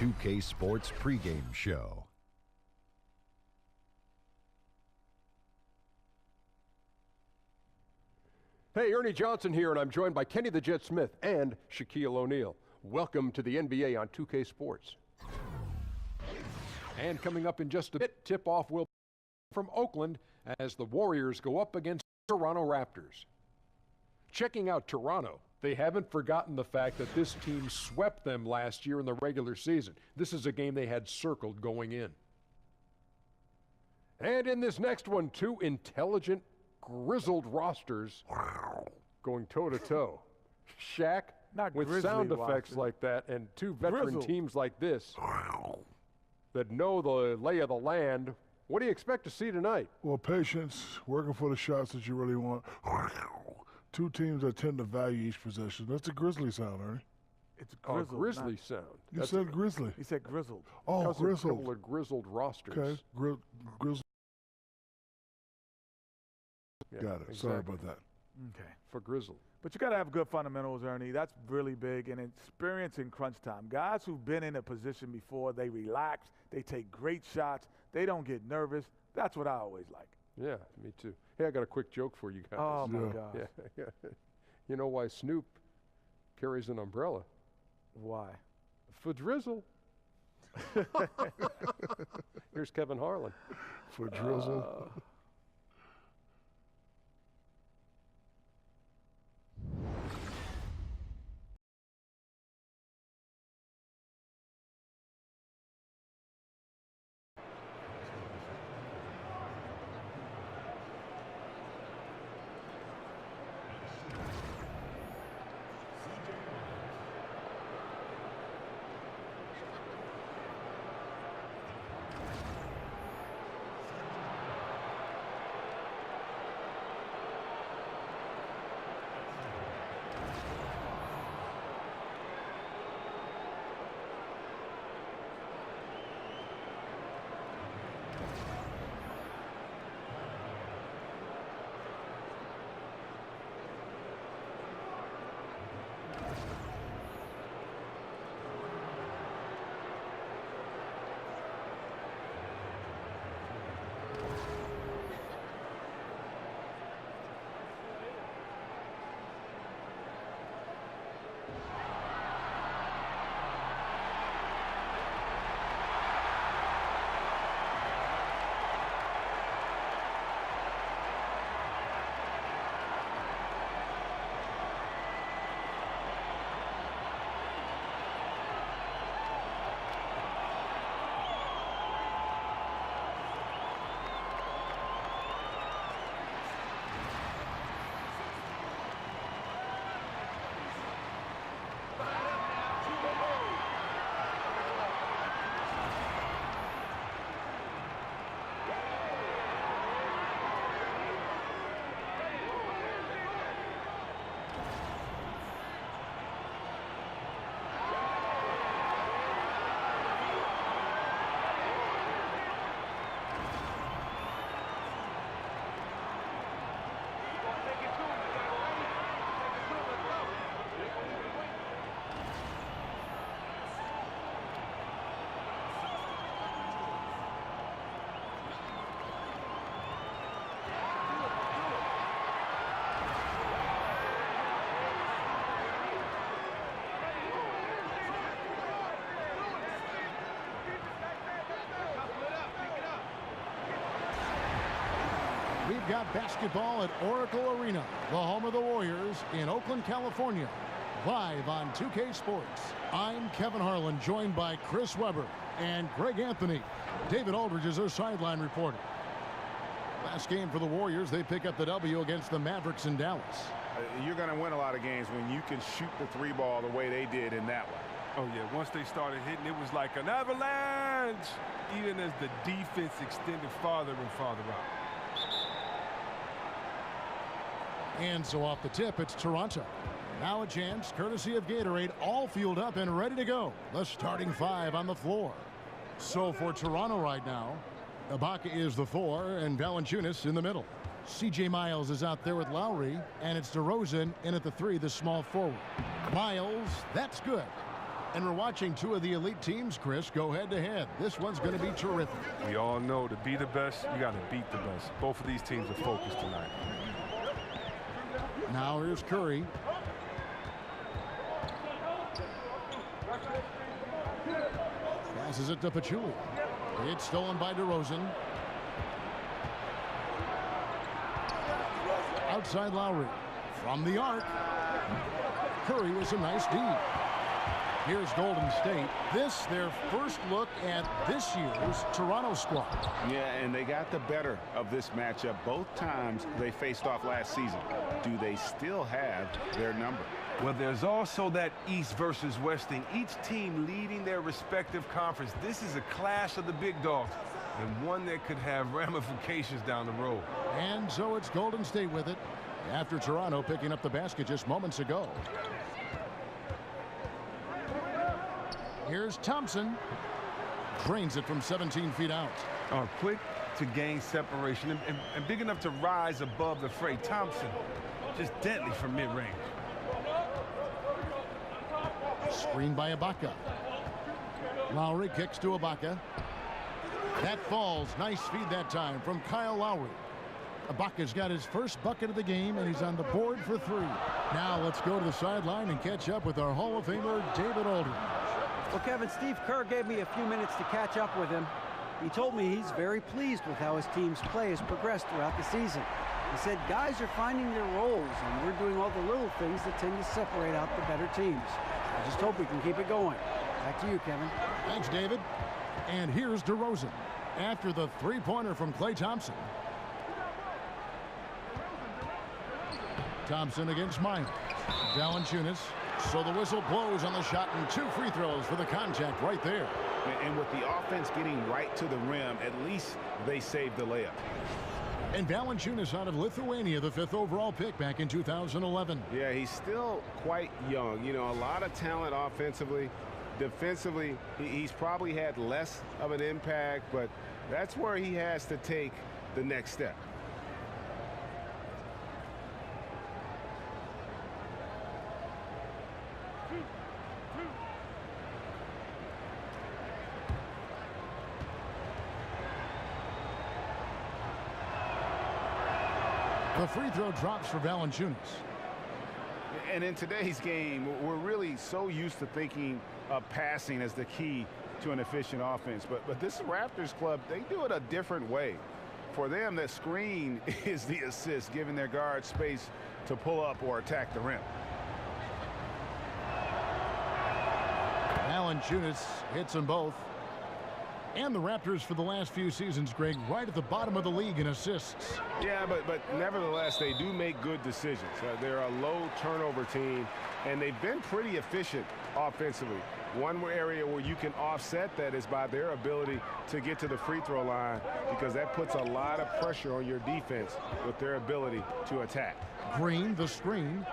2K Sports pregame show. Hey, Ernie Johnson here, and I'm joined by Kenny the Jet Smith and Shaquille O'Neal. Welcome to the NBA on 2K Sports. And coming up in just a bit, tip-off will be from Oakland as the Warriors go up against Toronto Raptors. Checking out Toronto, they haven't forgotten the fact that this team swept them last year in the regular season. This is a game they had circled going in. And in this next one, two intelligent, grizzled rosters going toe-to-toe. Shaq, with sound effects like that, and two veteran teams like this that know the lay of the land. What do you expect to see tonight? Well, patience, working for the shots that you really want. Two teams that tend to value each possession. That's a Grizzly sound, Ernie. It's a grizzled, grizzly sound. You said Grizzly. He said grizzled. Oh, grizzled. A couple of grizzled rosters. Okay, grizzly. Yeah, Got it. exactly. Sorry about that. Okay. For grizzled. But you got to have good fundamentals, Ernie. That's really big. And experience in crunch time. Guys who've been in a position before, they relax. They take great shots. They don't get nervous. That's what I always like. Yeah, me too. Hey, I got a quick joke for you guys. Oh, my God. Yeah. You know why Snoop carries an umbrella? Why? For drizzle. Here's Kevin Harlan. For drizzle. We've got basketball at Oracle Arena, the home of the Warriors in Oakland, California. Live on 2K Sports, I'm Kevin Harlan, joined by Chris Webber and Greg Anthony. David Aldridge is our sideline reporter. Last game for the Warriors, they pick up the W against the Mavericks in Dallas. You're going to win a lot of games when you can shoot the three ball the way they did in that one. Oh, yeah. Once they started hitting, it was like an avalanche, even as the defense extended farther and farther out. And so off the tip, it's Toronto. Now a chance, courtesy of Gatorade, all fueled up and ready to go. The starting five on the floor. So for Toronto right now, Ibaka is the 4 and Valanciunas in the middle. C.J. Miles is out there with Lowry, and it's DeRozan in at the 3, the small forward. Miles, that's good. And we're watching two of the elite teams, Chris, go head-to-head. This one's going to be terrific. We all know to be the best, you got to beat the best. Both of these teams are focused tonight. Now here's Curry. Passes it to Pachulia. It's stolen by DeRozan. Outside Lowry. From the arc. Curry with some nice D. Here's Golden State. This, their first look at this year's Toronto squad. Yeah, and they got the better of this matchup both times they faced off last season. Do they still have their number? Well, there's also that East versus West thing. Each team leading their respective conference. This is a clash of the big dogs, and one that could have ramifications down the road. And so it's Golden State with it, after Toronto picking up the basket just moments ago. Here's Thompson. Drains it from 17 feet out. Quick to gain separation and big enough to rise above the fray. Thompson, just deadly from mid-range. Screen by Ibaka. Lowry kicks to Ibaka. That falls. Nice feed that time from Kyle Lowry. Ibaka's got his first bucket of the game, and he's on the board for 3. Now let's go to the sideline and catch up with our Hall of Famer, David Aldridge. Well, Kevin, Steve Kerr gave me a few minutes to catch up with him. He told me he's very pleased with how his team's play has progressed throughout the season. He said guys are finding their roles, and we're doing all the little things that tend to separate out the better teams. I just hope we can keep it going. Back to you, Kevin. Thanks, David. And here's DeRozan after the three-pointer from Klay Thompson. Thompson against Myers. Valanciunas. So the whistle blows on the shot, and 2 free throws for the contact right there. And with the offense getting right to the rim, at least they saved the layup. And Valanciunas out of Lithuania, the 5th overall pick back in 2011. Yeah, he's still quite young. You know, a lot of talent offensively. Defensively, he's probably had less of an impact, but that's where he has to take the next step. The free throw drops for Valanciunas. And in today's game, we're really so used to thinking of passing as the key to an efficient offense. But this Raptors club, they do it a different way. For them, that screen is the assist, giving their guards space to pull up or attack the rim. Valanciunas hits them both. And the Raptors for the last few seasons, Greg, right at the bottom of the league in assists. Yeah, but nevertheless, they do make good decisions. They're a low turnover team, and they've been pretty efficient offensively. One area where you can offset that is by their ability to get to the free throw line, because that puts a lot of pressure on your defense with their ability to attack. Green, the screen.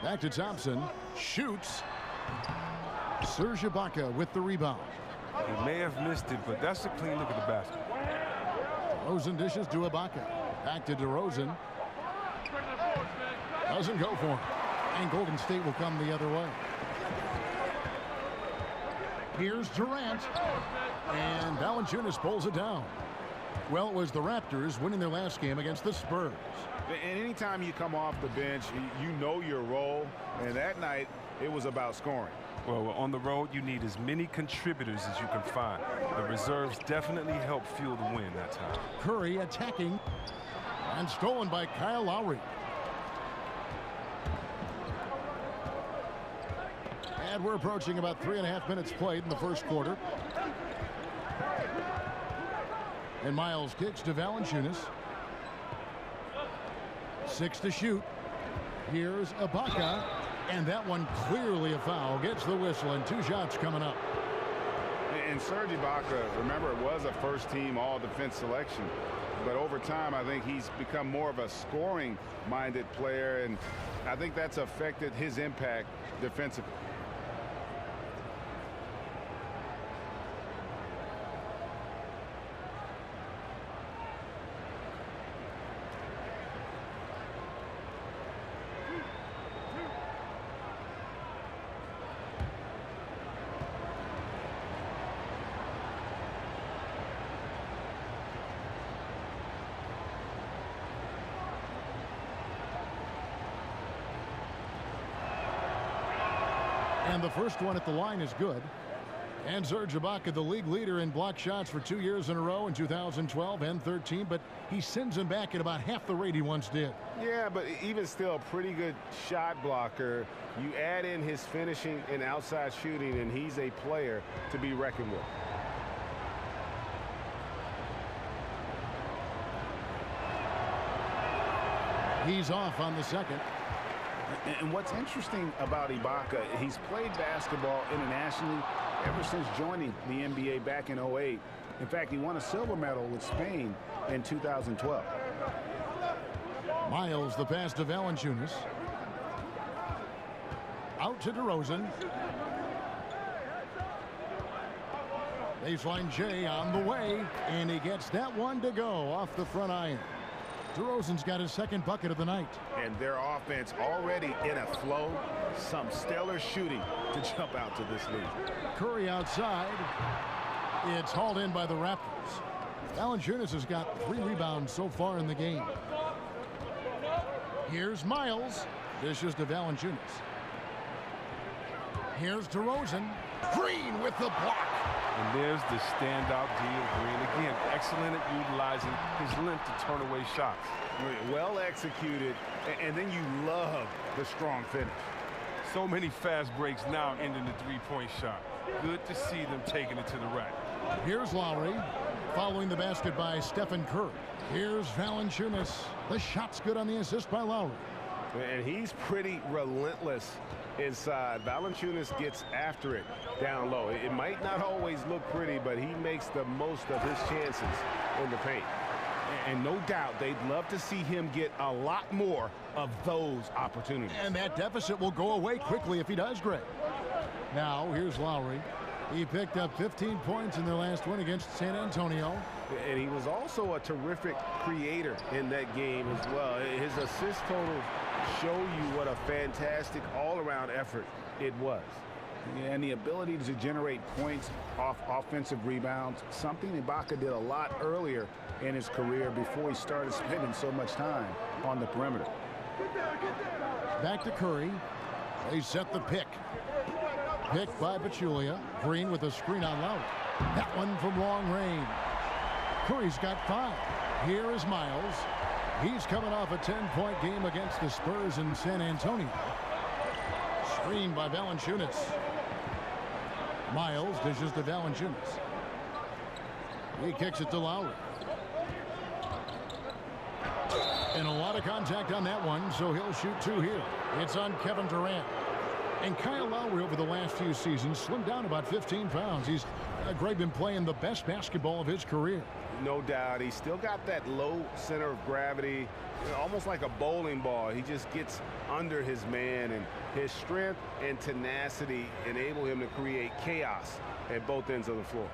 Back to Thompson. Shoots. Serge Ibaka with the rebound. He may have missed it, but that's a clean look at the basket. DeRozan dishes to Ibaka. Back to DeRozan. Doesn't go for him. And Golden State will come the other way. Here's Durant. And Valanciunas pulls it down. Well, it was the Raptors winning their last game against the Spurs. And anytime you come off the bench, you know your role. And that night, it was about scoring. Well, on the road, you need as many contributors as you can find. The reserves definitely help fuel the win that time. Curry attacking. And stolen by Kyle Lowry. And we're approaching about 3.5 minutes played in the first quarter. And Miles kicks to Valanciunas. 6 to shoot. Here's Ibaka. And that one clearly a foul. Gets the whistle, and 2 shots coming up. And Serge Ibaka, remember, it was a first-team all-defense selection. But over time, I think he's become more of a scoring-minded player, and I think that's affected his impact defensively. And the first one at the line is good. And Serge Ibaka, the league leader in block shots for 2 years in a row in 2012 and 13, but he sends him back at about half the rate he once did. Yeah, but even still, pretty good shot blocker. You add in his finishing and outside shooting, and he's a player to be reckoned with. He's off on the second. And what's interesting about Ibaka, he's played basketball internationally ever since joining the NBA back in 08. In fact, he won a silver medal with Spain in 2012. Miles, the pass to Valanciunas. Out to DeRozan. Baseline J on the way, and he gets that one to go off the front iron. DeRozan's got his second bucket of the night. And their offense already in a flow. Some stellar shooting to jump out to this lead. Curry outside. It's hauled in by the Raptors. Valanciunas has got 3 rebounds so far in the game. Here's Miles. Dishes to Valanciunas. Here's DeRozan. Green with the block. And there's the standout D of Green. Again, excellent at utilizing his length to turn away shots. Well executed, and then you love the strong finish. So many fast breaks now ending the three-point shot. Good to see them taking it to the rack. Here's Lowry, following the basket by Stephen Curry. Here's Valanciunas. The shot's good on the assist by Lowry. And he's pretty relentless inside. Valanciunas gets after it down low. It might not always look pretty, but he makes the most of his chances in the paint. And no doubt they'd love to see him get a lot more of those opportunities. And that deficit will go away quickly if he does, Greg. Now, here's Lowry. He picked up 15 points in their last win against San Antonio. And he was also a terrific creator in that game as well. His assist totals show you what a fantastic all-around effort it was. Yeah, and the ability to generate points off offensive rebounds, something Ibaka did a lot earlier in his career before he started spending so much time on the perimeter. Back to Curry. They set the pick. Pick by Pachulia. Green with a screen on Lowry. That one from long range. Curry's got 5. Here is Miles. He's coming off a 10-point game against the Spurs in San Antonio. Screen by Valanciunas. Miles dishes to Valanciunas. He kicks it to Lowry. And a lot of contact on that one, so he'll shoot 2 here. It's on Kevin Durant. And Kyle Lowry over the last few seasons slimmed down about 15 pounds. He's Greg, been playing the best basketball of his career. No doubt. He's still got that low center of gravity, almost like a bowling ball. He just gets under his man, and his strength and tenacity enable him to create chaos at both ends of the floor.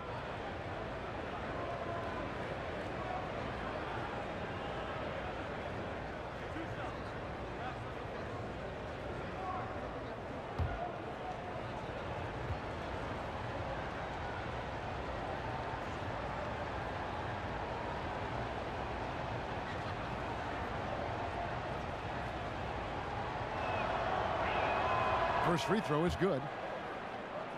First free throw is good.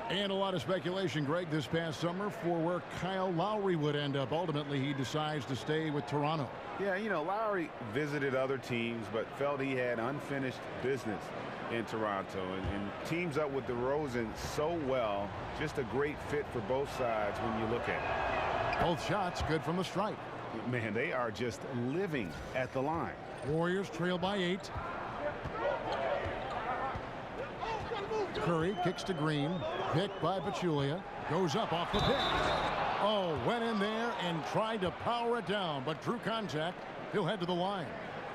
And a lot of speculation, Greg, this past summer for where Kyle Lowry would end up. Ultimately, he decides to stay with Toronto. Yeah, you know, Lowry visited other teams, but felt he had unfinished business in Toronto. And teams up with DeRozan so well. Just a great fit for both sides when you look at it. Both shots good from the stripe. Man, they are just living at the line. Warriors trail by 8. Curry kicks to Green. Picked by Pachulia. Goes up off the pick. Oh, went in there and tried to power it down, but drew contact. He'll head to the line.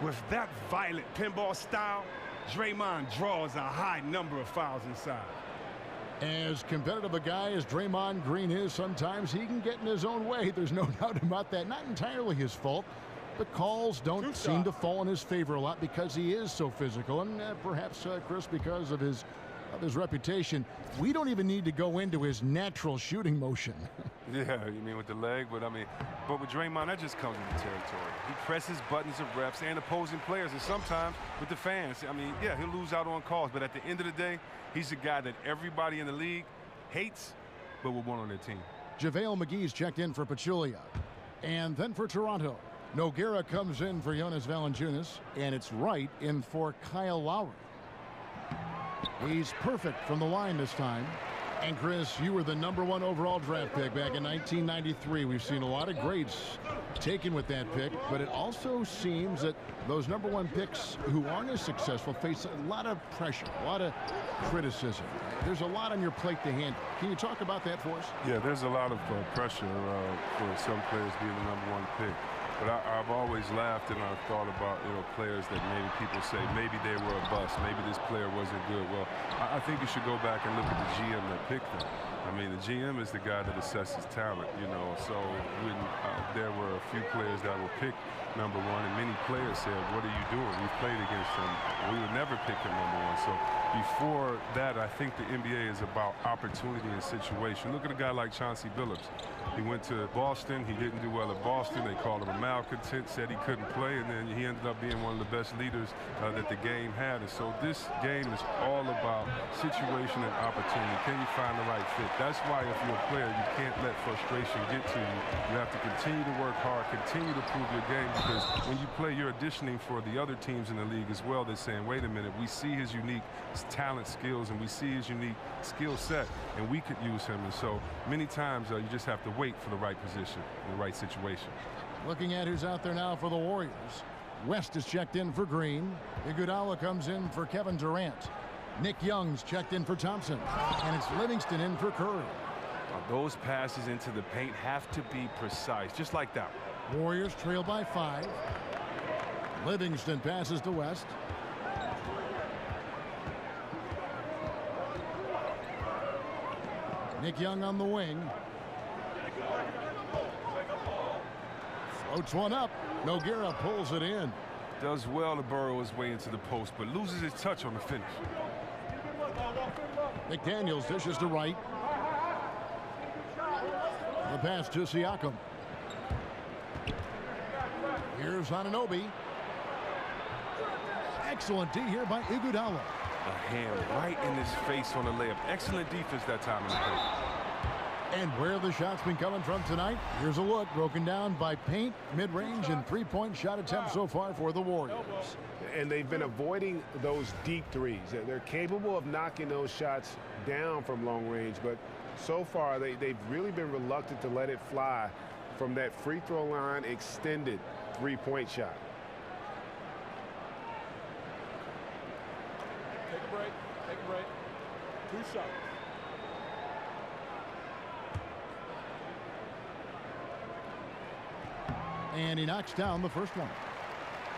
With that violent pinball style, Draymond draws a high number of fouls inside. As competitive a guy as Draymond Green is, sometimes he can get in his own way. There's no doubt about that. Not entirely his fault. The calls don't seem to fall in his favor a lot because he is so physical, and perhaps, Chris, because of his Of his reputation, we don't even need to go into his natural shooting motion. Yeah, you mean with the leg, but with Draymond, that just comes with the territory. He presses buttons of refs and opposing players, and sometimes with the fans. I mean, yeah, he'll lose out on calls, but at the end of the day, he's a guy that everybody in the league hates, but will want on their team. JaVale McGee's checked in for Pachulia. And then for Toronto, Nogueira comes in for Jonas Valanciunas, and it's Wright in for Kyle Lowry. He's perfect from the line this time. And Chris, you were the #1 overall draft pick back in 1993. We've seen a lot of greats taken with that pick, but it also seems that those #1 picks who aren't as successful face a lot of pressure, a lot of criticism. There's a lot on your plate to handle. Can you talk about that for us? Yeah, there's a lot of pressure for some players being the #1 pick. But I've always laughed and I've thought about, players that maybe people say maybe they were a bust, maybe this player wasn't good. Well, I think you should go back and look at the GM that picked them. I mean, the GM is the guy that assesses talent, So when there were a few players that were picked #1, and many players said, "What are you doing? We've played against him. We would never pick him #1." So before that, I think the NBA is about opportunity and situation. Look at a guy like Chauncey Billups. He went to Boston. He didn't do well at Boston. They called him a malcontent, said he couldn't play, and then he ended up being one of the best leaders that the game had. And so this game is all about situation and opportunity. Can you find the right fit? That's why if you're a player, you can't let frustration get to you. You have to continue to work hard, continue to prove your game, because when you play, you're auditioning for the other teams in the league as well. They're saying, wait a minute, we see his unique talent, skills, and we see his unique skill set, and we could use him. And so many times you just have to wait for the right position, the right situation. Looking at who's out there now for the Warriors. West is checked in for Green. Iguodala comes in for Kevin Durant. Nick Young's checked in for Thompson. And it's Livingston in for Curry. Those passes into the paint have to be precise, just like that. Warriors trail by 5. Livingston passes to West. Nick Young on the wing. Floats one up. Nogueira pulls it in. Does well to burrow his way into the post, but loses his touch on the finish. McDaniels dishes to Wright. The pass to Siakam. Here's Anunoby. Excellent D here by Iguodala. A hand right in his face on the layup. Excellent defense that time in the paint. And where have the shots been coming from tonight? Here's a look broken down by paint, mid-range, and three-point shot attempts so far for the Warriors. And they've been avoiding those deep threes. They're capable of knocking those shots down from long range, but so far they've really been reluctant to let it fly from that free throw line extended three-point shot. Take a break. Take a break. 2 shots. And he knocks down the first one.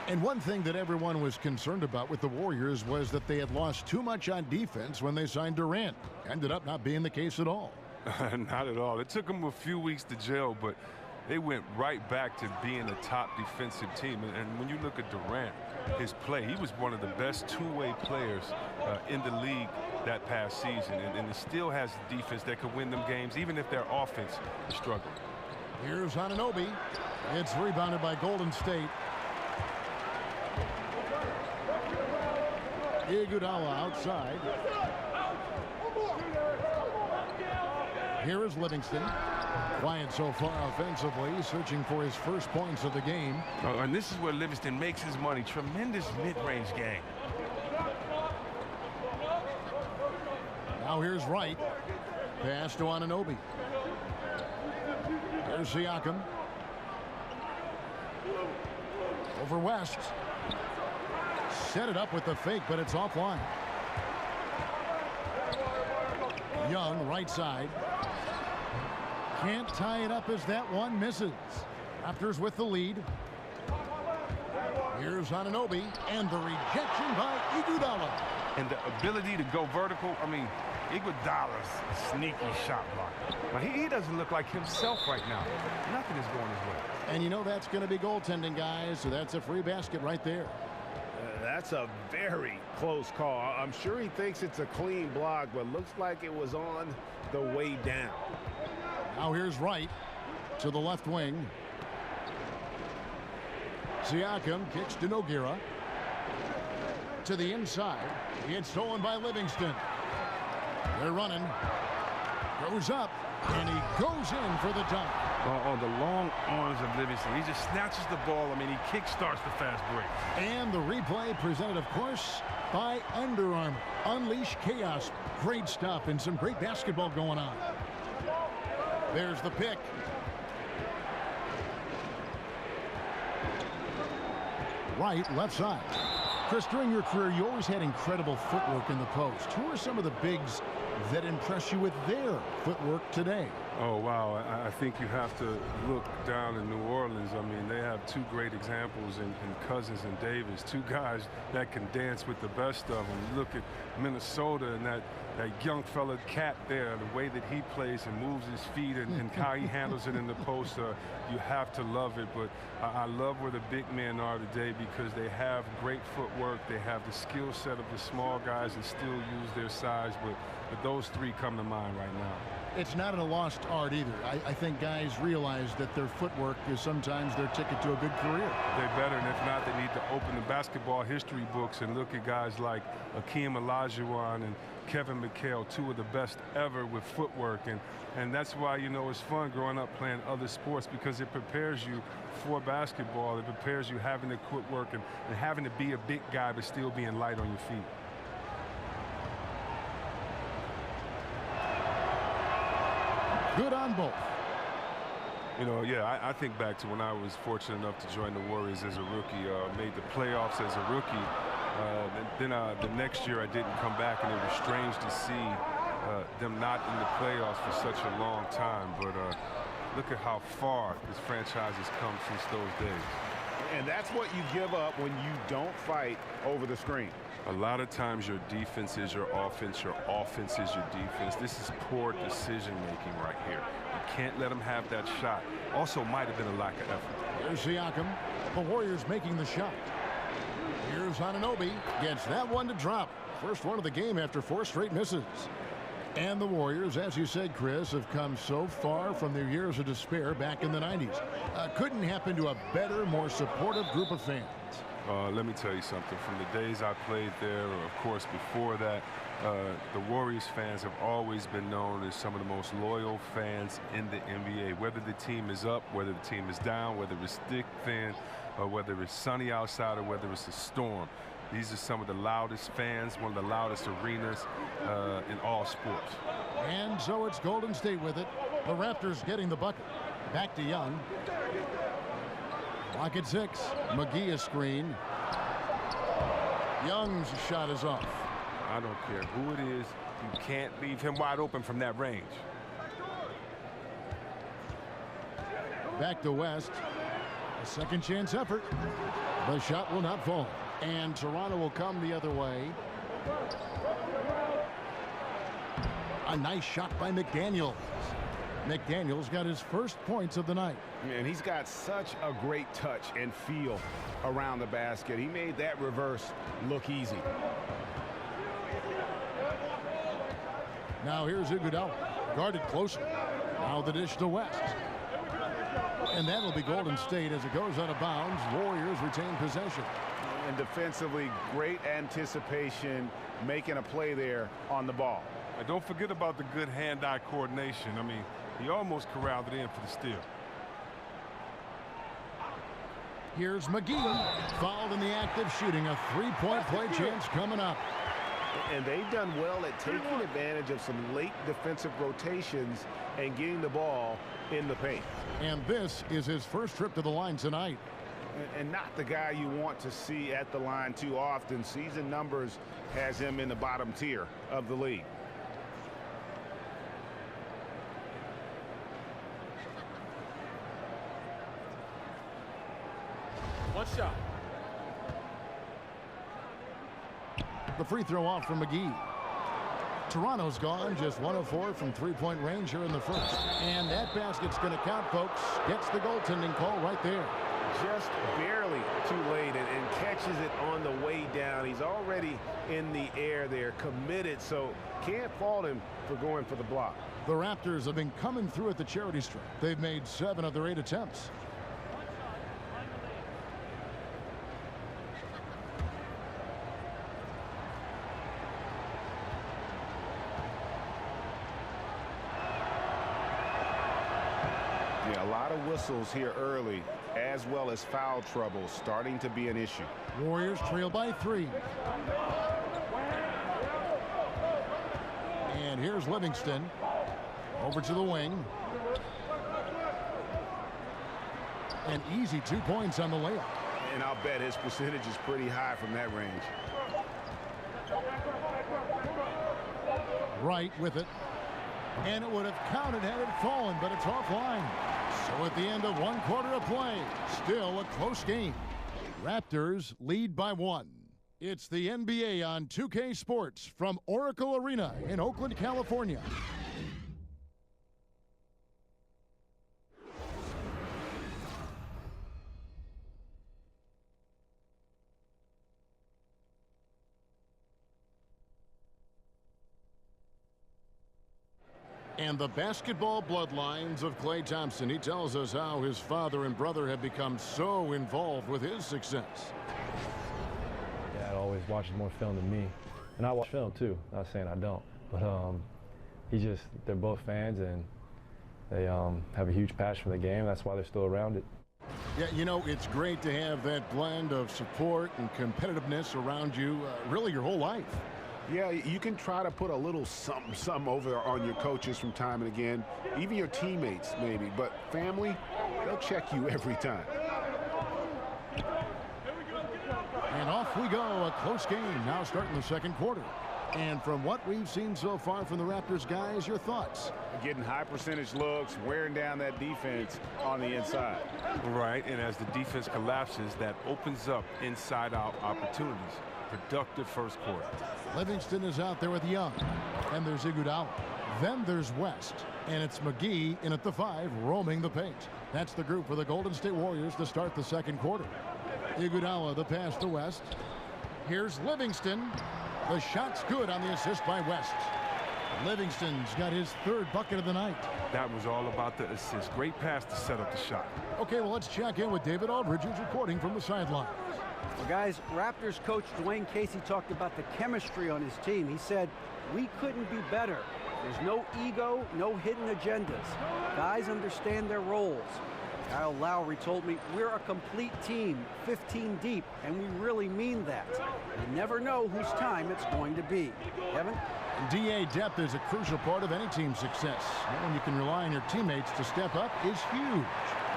And one thing that everyone was concerned about with the Warriors was that they had lost too much on defense when they signed Durant. Ended up not being the case at all. Not at all. It took them a few weeks to gel, but they went right back to being a top defensive team. And when you look at Durant, his play, he was one of the best two-way players in the league that past season. And he still has defense that could win them games, even if their offense is struggling. Here's Anunoby. It's rebounded by Golden State. Iguodala outside. Here is Livingston. Quiet so far offensively, searching for his first points of the game. And this is where Livingston makes his money. Tremendous mid-range game. Now here's Wright. Pass to Anunoby. Here's Siakam. Over West. Set it up with the fake, but it's offline. Young, right side. Can't tie it up as that one misses. Raptors with the lead. Here's Anunoby, and the rejection by Iguodala. And the ability to go vertical, I mean, Iguodala's a sneaky shot blocker. Now, he doesn't look like himself right now. Nothing is going his way. And you know that's going to be goaltending, guys, so that's a free basket right there. That's a very close call. I'm sure he thinks it's a clean block, but looks like it was on the way down. Now here's Wright to the left wing. Siakam kicks to Nogueira. To the inside. It's stolen by Livingston. They're running. Goes up, and he goes in for the dunk. On the long arms of Livingston, he just snatches the ball. I mean, he kick-starts the fast break. And the replay presented, of course, by Under Armour. Unleash chaos. Great stuff and some great basketball going on. There's the pick. Right, left side. Chris, during your career, you always had incredible footwork in the post. Who are some of the bigs that impress you with their footwork today? Oh, wow. I think you have to look down in New Orleans. I mean, they have two great examples in Cousins and Davis, two guys that can dance with the best of them. You look at Minnesota and that young fella Cat there, the way that he plays and moves his feet and how he handles it in the post, you have to love it. But I love where the big men are today because they have great footwork. They have the skill set of the small guys and still use their size. But those three come to mind right now. It's not a lost art either. I think guys realize that their footwork is sometimes their ticket to a good career. They're better, and if not, they need to open the basketball history books and look at guys like Akeem Olajuwon and Kevin McHale, two of the best ever with footwork. And that's why, you know, it's fun growing up playing other sports because it prepares you for basketball. It prepares you having the footwork and having to be a big guy but still being light on your feet. Good on both. You know, yeah, I think back to when I was fortunate enough to join the Warriors as a rookie, made the playoffs as a rookie. Then the next year I didn't come back, and it was strange to see them not in the playoffs for such a long time. But look at how far this franchise has come since those days. And that's what you give up when you don't fight over the screen. A lot of times your defense is your offense is your defense. This is poor decision-making right here. You can't let them have that shot. Also might have been a lack of effort. There's Siakam. The Warriors making the shot. Here's Anunoby. Gets that one to drop. First one of the game after 4 straight misses. And the Warriors, as you said, Chris, have come so far from their years of despair back in the 90s. Couldn't happen to a better, more supportive group of fans. Let me tell you something. From the days I played there, or of course before that, the Warriors fans have always been known as some of the most loyal fans in the NBA. Whether the team is up, whether the team is down, whether it's thick, thin, or whether it's sunny outside, or whether it's a storm. These are some of the loudest fans, one of the loudest arenas in all sports. And so it's Golden State with it. The Raptors getting the bucket. Back to Young. Lock at 6. McGee a screen. Young's shot is off. I don't care who it is. You can't leave him wide open from that range. Back to West. A second chance effort. The shot will not fall. And Toronto will come the other way. A nice shot by McDaniels. McDaniels got his first points of the night. And he's got such a great touch and feel around the basket. He made that reverse look easy. Now here's Iguodala, guarded closer. Now the dish to West. And that'll be Golden State as it goes out of bounds. Warriors retain possession. And defensively, great anticipation, making a play there on the ball. And don't forget about the good hand-eye coordination. I mean, he almost corralled it in for the steal. Here's McGee, fouled in the act of shooting. A three-point play chance coming up. And they've done well at taking advantage of some late defensive rotations and getting the ball in the paint. And this is his first trip to the line tonight. And not the guy you want to see at the line too often. Season numbers has him in the bottom tier of the league. One shot. The free throw off from McGee. Toronto's gone just 1 of 4 from three-point range here in the first. And that basket's going to count, folks. Gets the goaltending call right there. Just barely too late and catches it on the way knee down. He's already in the air there, committed, so can't fault him for going for the block. The Raptors have been coming through at the charity stripe. They've made 7 of their 8 attempts. Yeah, a lot of whistles here early, as well as foul trouble starting to be an issue. Warriors trail by 3. And here's Livingston. Over to the wing. An easy 2 points on the layup. And I'll bet his percentage is pretty high from that range. Right with it. And it would have counted had it fallen, but it's offline. So at the end of 1 quarter of play, still a close game. Raptors lead by 1. It's the NBA on 2K Sports from Oracle Arena in Oakland, California. And the basketball bloodlines of Klay Thompson. He tells us how his father and brother have become so involved with his success. Dad always watches more film than me. And I watch film too. Not saying I don't. But they're both fans, and they have a huge passion for the game. That's why they're still around it. Yeah, you know, it's great to have that blend of support and competitiveness around you really your whole life. Yeah, you can try to put a little something over on your coaches from time and again, even your teammates maybe, but family, they'll check you every time. And off we go, a close game now starting the second quarter. And from what we've seen so far from the Raptors guys, your thoughts? Getting high percentage looks, wearing down that defense on the inside. Right, and as the defense collapses, that opens up inside-out opportunities. Productive first quarter. Livingston is out there with Young, and there's Iguodala. Then there's West, and it's McGee in at the 5, roaming the paint. That's the group for the Golden State Warriors to start the second quarter. Iguodala, the pass to West. Here's Livingston. The shot's good on the assist by West. Livingston's got his 3rd bucket of the night. That was all about the assist. Great pass to set up the shot. Okay, well, let's check in with David Aldridge, who's reporting from the sideline. Well, guys, Raptors coach Dwayne Casey talked about the chemistry on his team. He said, we couldn't be better. There's no ego, no hidden agendas. Guys understand their roles. Kyle Lowry told me, we're a complete team, 15 deep, and we really mean that. You never know whose time it's going to be. Kevin? DA depth is a crucial part of any team's success. Knowing you can rely on your teammates to step up is huge.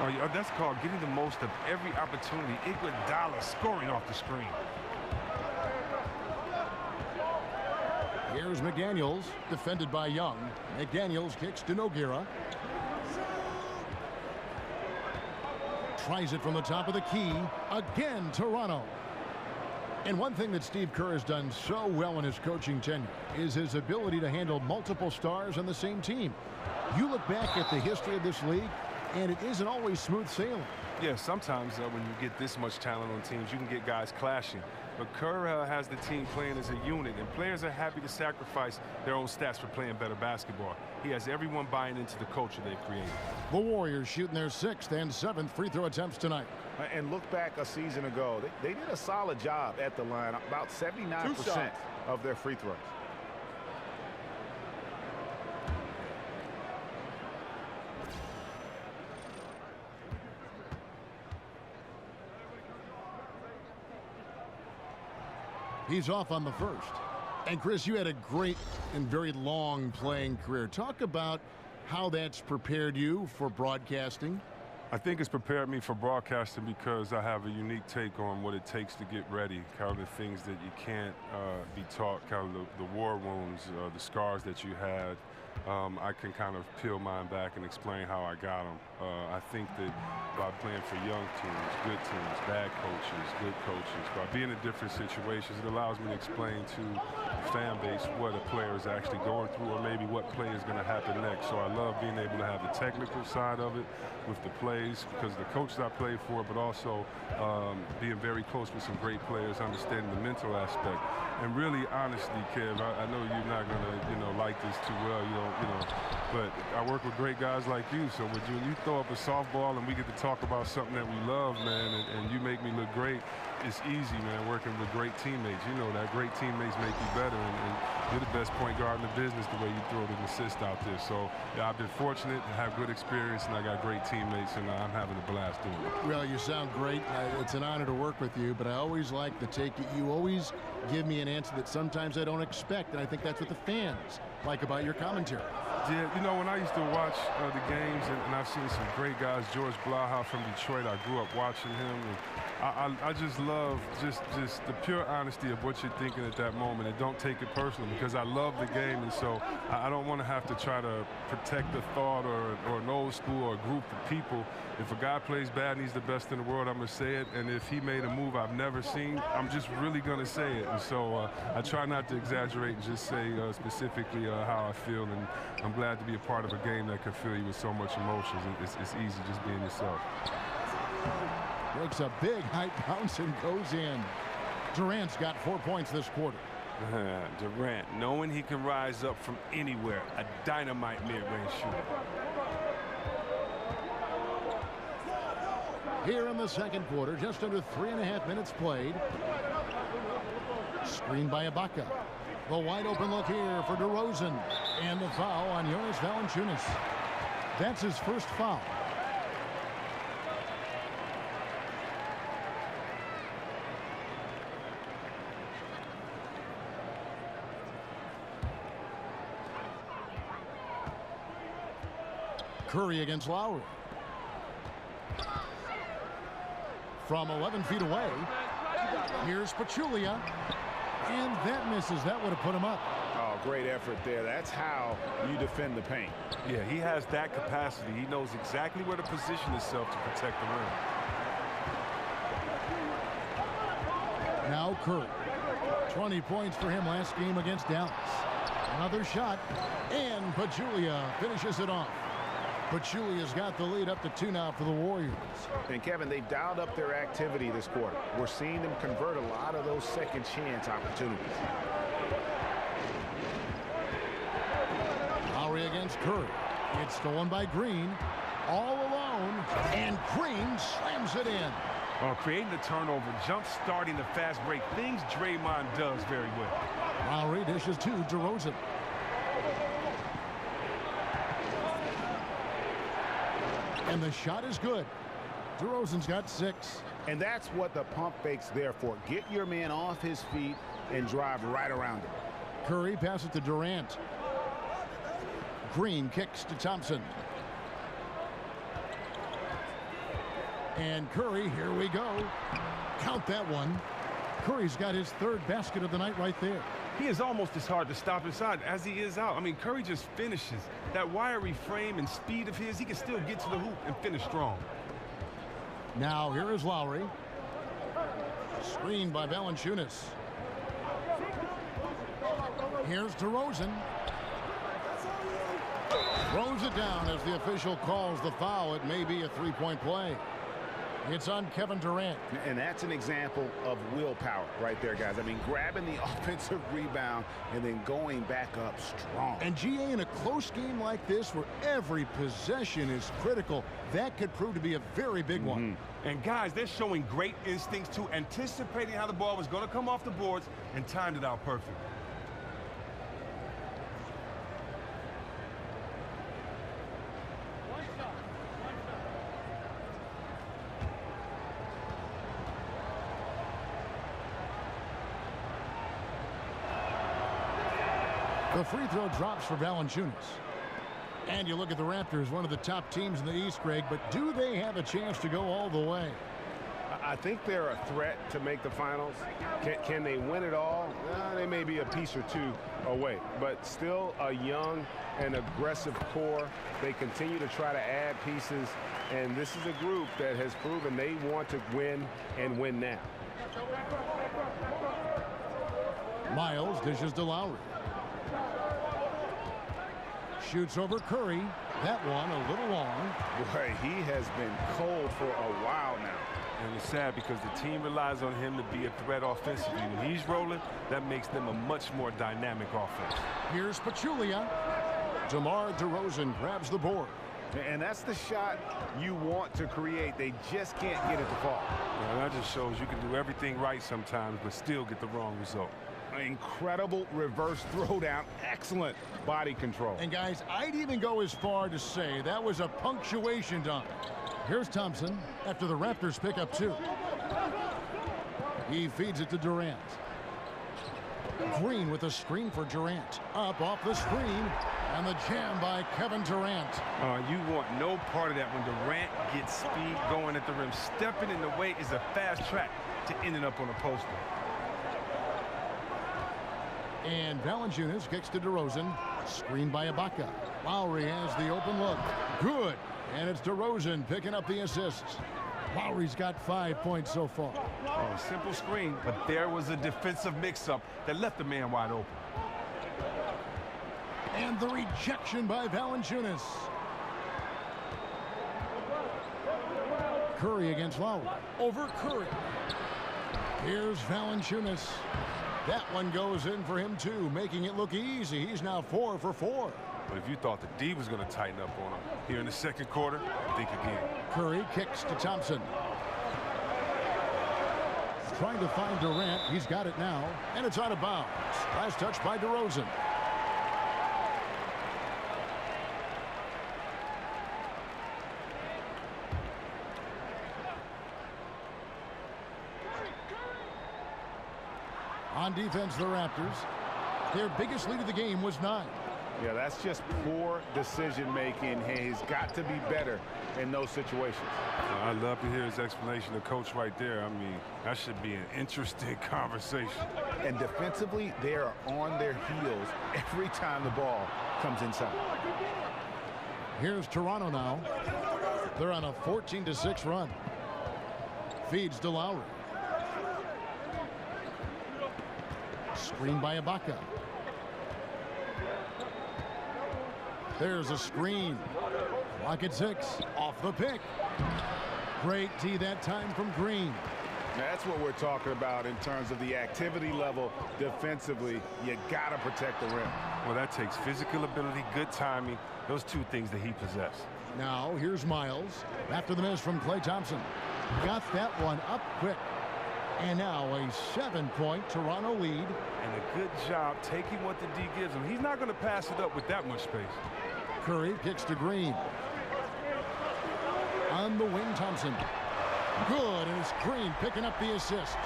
Oh, that's called getting the most of every opportunity. Iguodala scoring off the screen. Here's McDaniels, defended by Young. McDaniels kicks to Nogueira. Tries it from the top of the key. Again, Toronto. And one thing that Steve Kerr has done so well in his coaching tenure is his ability to handle multiple stars on the same team. You look back at the history of this league, and it isn't always smooth sailing. Yeah, sometimes when you get this much talent on teams, you can get guys clashing. But Kerr has the team playing as a unit, and players are happy to sacrifice their own stats for playing better basketball. He has everyone buying into the culture they've created. The Warriors shooting their 6th and 7th free throw attempts tonight. And look back a season ago, they did a solid job at the line, about 79% of their free throws. He's off on the first. And Chris, you had a great and very long playing career. Talk about how that's prepared you for broadcasting. I think it's prepared me for broadcasting because I have a unique take on what it takes to get ready, kind of the things that you can't be taught, kind of the war wounds, the scars that you had, I can kind of peel mine back and explain how I got them. I think that by playing for young teams, good teams, bad coaches, good coaches, by being in different situations, it allows me to explain to the fan base what a player is actually going through, or maybe what play is going to happen next. So I love being able to have the technical side of it with the plays, because the coaches I play for, but also being very close with some great players, understanding the mental aspect. And really, honestly, Kev, I know you're not going to, like this too well, but I work with great guys like you. So when you throw up a softball and we get to talk about something that we love, man, and you make me look great, it's easy, man, working with great teammates. You know that great teammates make you better, and you're the best point guard in the business the way you throw the assist out there. So yeah, I've been fortunate to have good experience, and I got great teammates, and I'm having a blast doing it. Well, you sound great. It's an honor to work with you, but I always like the take it. You always give me an answer that sometimes I don't expect, and I think that's what the fans like about your commentary. Yeah, when I used to watch the games, and I've seen some great guys, George Blaha from Detroit, I grew up watching him, and I just love just the pure honesty of what you're thinking at that moment, and don't take it personally, because I love the game, and so I don't want to have to try to protect a thought or an old school or a group of people. If a guy plays bad and he's the best in the world, I'm going to say it, and if he made a move I've never seen, I'm just really going to say it. And so I try not to exaggerate and just say specifically how I feel, and I'm glad to be a part of a game that can fill you with so much emotions. It's easy just being yourself. Makes a big high bounce and goes in. Durant's got 4 points this quarter. Durant, knowing he can rise up from anywhere, a dynamite mid-range shooter. Here in the second quarter, just under 3.5 minutes played. Screen by Ibaka. The wide open look here for DeRozan. And the foul on Jonas Valanciunas. That's his first foul. Curry against Lowry. From 11 feet away, here's Pachulia, and that misses. That would have put him up. Oh, great effort there. That's how you defend the paint. Yeah, he has that capacity. He knows exactly where to position himself to protect the rim. Now Curry. 20 points for him last game against Dallas. Another shot, and Pachulia finishes it off. Pachulia's got the lead up to 2 now for the Warriors. And Kevin, they've dialed up their activity this quarter. We're seeing them convert a lot of those second chance opportunities. Lowry against Curry. It's stolen by Green. All alone, and Green slams it in. Creating the turnover, jump starting the fast break, things Draymond does very well. Lowry dishes to DeRozan. And the shot is good. DeRozan's got 6. And that's what the pump fake's there for. Get your man off his feet and drive right around him. Curry passes to Durant. Green kicks to Thompson. And Curry, here we go. Count that one. Curry's got his 3rd basket of the night right there. He is almost as hard to stop inside as he is out. I mean, Curry just finishes. That wiry frame and speed of his, he can still get to the hoop and finish strong. Now here is Lowry. Screened by Valanciunas. Here's DeRozan. Throws it down as the official calls the foul. It may be a 3-point play. It's on Kevin Durant. And that's an example of willpower right there, guys. I mean, grabbing the offensive rebound and then going back up strong. And GA, in a close game like this where every possession is critical, that could prove to be a very big one. And guys, they're showing great instincts too, anticipating how the ball was going to come off the boards and timed it out perfect. The free throw drops for Valanciunas. And you look at the Raptors, one of the top teams in the East, Greg, but do they have a chance to go all the way? I think they're a threat to make the finals. Can they win it all? They may be a piece or two away, but still a young and aggressive core. They continue to try to add pieces, and this is a group that has proven they want to win and win now. Miles dishes to Lowry. Shoots over Curry. That one a little long. Boy, he has been cold for a while now. And it's sad because the team relies on him to be a threat offensively. When he's rolling, that makes them a much more dynamic offense. Here's Pachulia. DeMar DeRozan grabs the board. And that's the shot you want to create. They just can't get it to fall. Yeah, that just shows you can do everything right sometimes, but still get the wrong result. Incredible reverse throwdown. Excellent body control. And guys, I'd even go as far to say that was a punctuation dunk. Here's Thompson after the Raptors pick up 2. He feeds it to Durant. Green with a screen for Durant. Up off the screen. And the jam by Kevin Durant. You want no part of that when Durant gets speed going at the rim. Stepping in the way is a fast track to ending up on a poster. And Valanciunas kicks to DeRozan. Screened by Ibaka. Lowry has the open look. Good. And it's DeRozan picking up the assists. Lowry's got 5 points so far. Simple screen, but there was a defensive mix-up that left the man wide open. And the rejection by Valanciunas. Curry against Lowry. Over Curry. Here's Valanciunas. That one goes in for him too, making it look easy. He's now 4 for 4. But if you thought the D was going to tighten up on him here in the second quarter, think again. Curry kicks to Thompson. Trying to find Durant. He's got it now, and it's out of bounds. Last touch by DeRozan. On defense, the Raptors. Their biggest lead of the game was 9. Yeah, that's just poor decision-making. He's got to be better in those situations. I'd love to hear his explanation of coach right there. I mean, that should be an interesting conversation. And defensively, they are on their heels every time the ball comes inside. Here's Toronto now. They're on a 14-6 run. Feeds to Lowry. Screen by Ibaka. There's a screen. Clock at 6. Off the pick. Great D that time from Green. That's what we're talking about in terms of the activity level defensively. You got to protect the rim. Well, that takes physical ability, good timing, those two things that he possesses. Now, here's Miles. After the miss from Klay Thompson. Got that one up quick. And now a 7-point Toronto lead. And a good job taking what the D gives him. He's not going to pass it up with that much space. Curry kicks to Green. On the wing, Thompson. Good, and it's Green picking up the assist.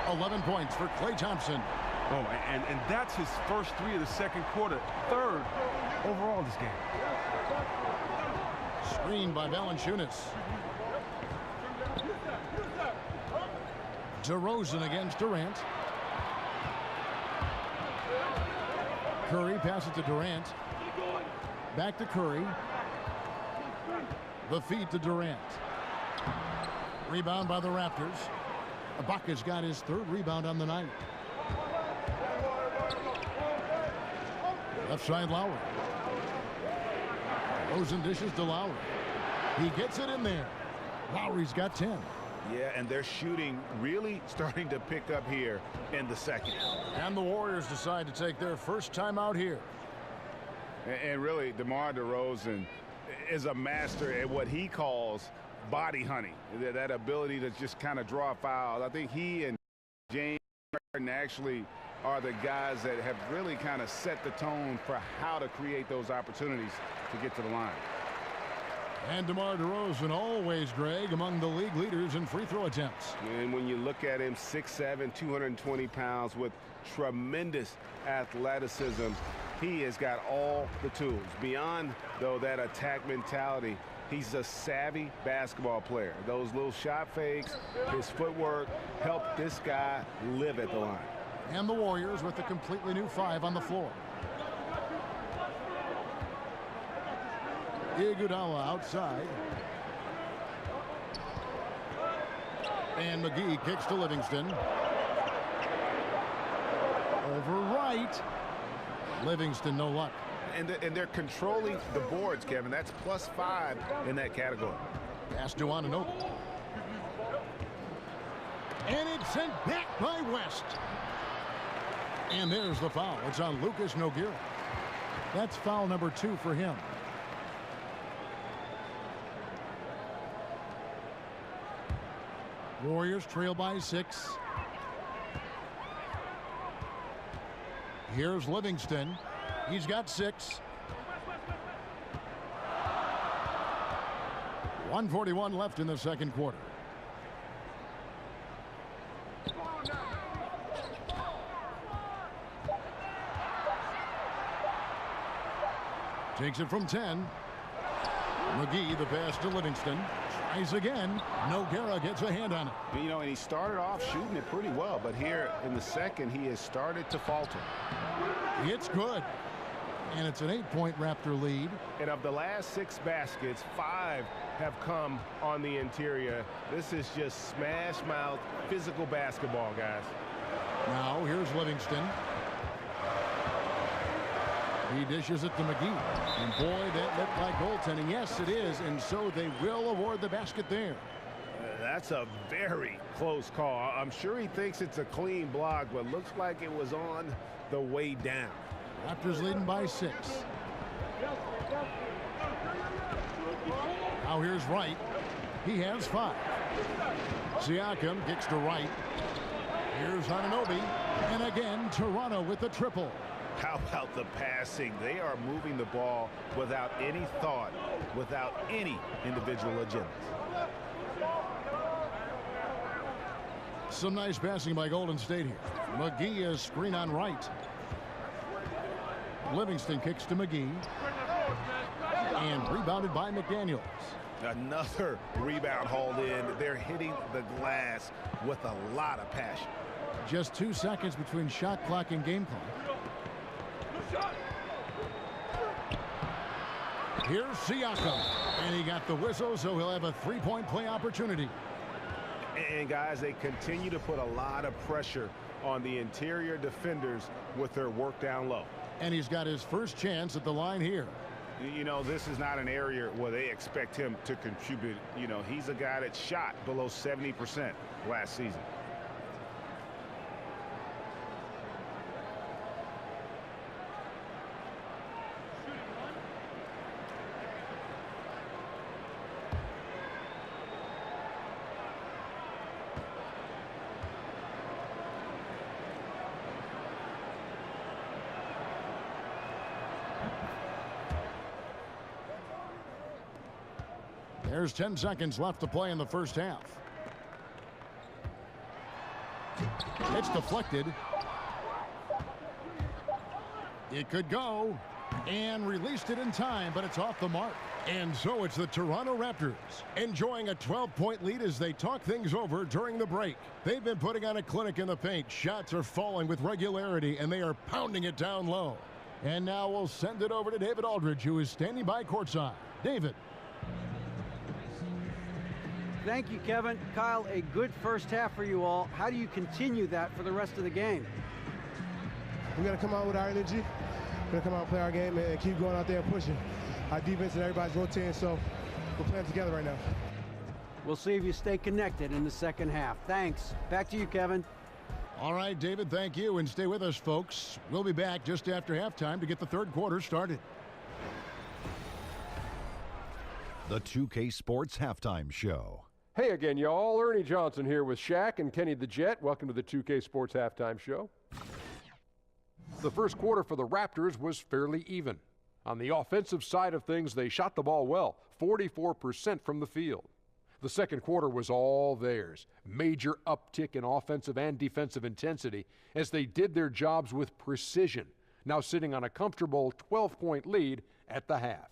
11 points for Klay Thompson. Oh, and that's his first 3 of the second quarter. 3rd overall in this game. Screen by Valanciunas. DeRozan against Durant. Curry passes to Durant. Back to Curry. The feed to Durant. Rebound by the Raptors. Ibaka's got his 3rd rebound on the night. Left side Lowry. DeRozan dishes to Lowry. He gets it in there. Lowry's got 10. Yeah, and they're shooting really starting to pick up here in the second. And the Warriors decide to take their first time out here. And really, DeMar DeRozan is a master at what he calls body hunting. That ability to just kind of draw fouls. I think he and James Harden actually are the guys that have really kind of set the tone for how to create those opportunities to get to the line. And DeMar DeRozan always, Greg, among the league leaders in free throw attempts. And when you look at him, 6'7", 220 pounds with tremendous athleticism, he has got all the tools. Beyond, though, that attack mentality, He's a savvy basketball player. Those little shot fakes, his footwork, helped this guy live at the line. And the Warriors with a completely new 5 on the floor. Iguodala outside. And McGee kicks to Livingston. Over right. Livingston, no luck. And they're controlling the boards, Kevin. That's +5 in that category. Pass to Anunoby. And it's sent back by West. And there's the foul. It's on Lucas Nogueira. That's foul number 2 for him. Warriors trail by 6. Here's Livingston. He's got 6. 1:41 left in the second quarter. Takes it from 10. McGee, the pass to Livingston. Tries again. Nogueira gets a hand on it. You know, and he started off shooting it pretty well, but here in the second, he has started to falter. It's good. And it's an 8-point Raptor lead. And of the last 6 baskets, 5 have come on the interior. This is just smash mouth physical basketball, guys. Now here's Livingston. He dishes it to McGee. And boy, that looked like goaltending. Yes, it is. And so they will award the basket there. That's a very close call. I'm sure he thinks it's a clean block, but looks like it was on the way down. Raptors leading by 6. Now here's Wright. He has 5. Siakam kicks to Wright. Here's Anunoby. And again, Toronto with the triple. How about the passing? They are moving the ball without any thought, without any individual agendas. Some nice passing by Golden State here. McGee is screen on Wright. Livingston kicks to McGee. And rebounded by McDaniels. Another rebound hauled in. They're hitting the glass with a lot of passion. Just 2 seconds between shot clock and game clock. Here's Siakam. And he got the whistle, so he'll have a 3-point play opportunity. And guys, they continue to put a lot of pressure on the interior defenders with their work down low. And he's got his first chance at the line here. You know, this is not an area where they expect him to contribute. You know, he's a guy that shot below 70% last season. There's 10 seconds left to play in the first half. It's deflected. It could go. And released it in time, but it's off the mark. And so it's the Toronto Raptors enjoying a 12-point lead as they talk things over during the break. They've been putting on a clinic in the paint. Shots are falling with regularity, and they are pounding it down low. And now we'll send it over to David Aldridge, who is standing by courtside. David. Thank you, Kevin. Kyle, a good first half for you all. How do you continue that for the rest of the game? We got to come out with our energy. We're going to come out and play our game and keep going out there and pushing. Our defense and everybody's rotating, so we're playing together right now. We'll see if you stay connected in the second half. Thanks. Back to you, Kevin. All right, David, thank you. And stay with us, folks. We'll be back just after halftime to get the third quarter started. The 2K Sports Halftime Show. Hey again, y'all. Ernie Johnson here with Shaq and Kenny the Jet. Welcome to the 2K Sports Halftime Show. The first quarter for the Raptors was fairly even. On the offensive side of things, they shot the ball well, 44% from the field. The second quarter was all theirs. Major uptick in offensive and defensive intensity as they did their jobs with precision, now sitting on a comfortable 12-point lead at the half.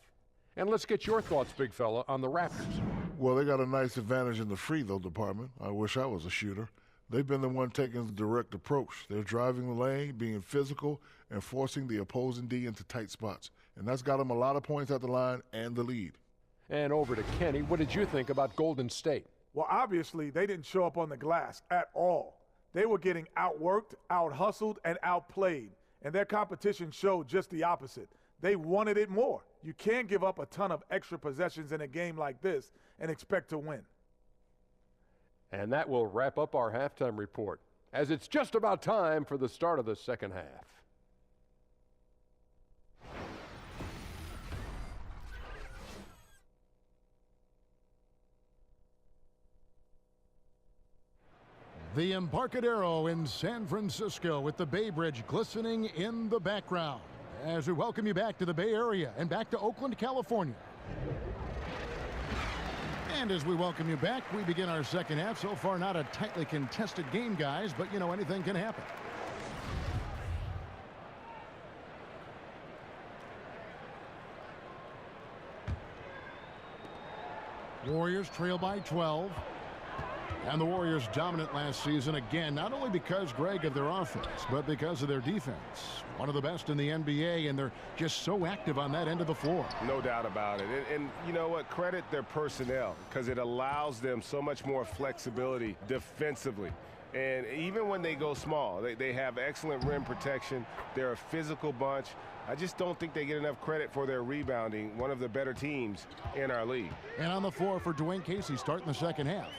And let's get your thoughts, big fella, on the Raptors. Well, they got a nice advantage in the free throw department. I wish I was a shooter. They've been the one taking the direct approach. They're driving the lane, being physical, and forcing the opposing D into tight spots. And that's got them a lot of points at the line and the lead. And over to Kenny. What did you think about Golden State? Well, obviously, they didn't show up on the glass at all. They were getting outworked, out-hustled, and outplayed. And their competition showed just the opposite. They wanted it more. You can't give up a ton of extra possessions in a game like this and expect to win. And that will wrap up our halftime report, as it's just about time for the start of the second half. The Embarcadero in San Francisco with the Bay Bridge glistening in the background as we welcome you back to the Bay Area and back to Oakland, California. And as we welcome you back, we begin our second half. So far, not a tightly contested game, guys, but, you know, anything can happen. Warriors trail by 12. And the Warriors dominant last season again, not only because, Greg, of their offense, but because of their defense. One of the best in the NBA, and they're just so active on that end of the floor. No doubt about it. And you know what? Credit their personnel, because it allows them so much more flexibility defensively. And even when they go small, they have excellent rim protection. They're a physical bunch. I just don't think they get enough credit for their rebounding, one of the better teams in our league. And on the floor for Dwayne Casey starting the second half.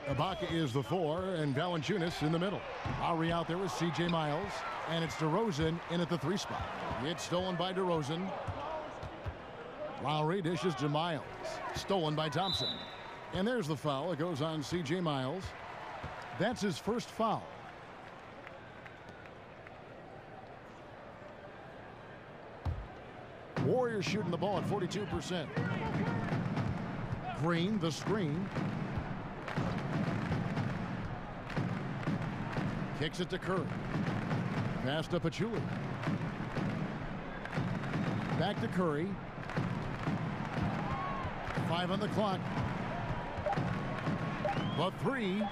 Ibaka is the 4, and Valanciunas in the middle. Lowry out there with C.J. Miles, and it's DeRozan in at the 3 spot. It's stolen by DeRozan. Lowry dishes to Miles. Stolen by Thompson. And there's the foul. It goes on C.J. Miles. That's his first foul. Warriors shooting the ball at 42%. Green, the screen. Kicks it to Curry. Pass to Pachulia. Back to Curry. 5 on the clock. The 3.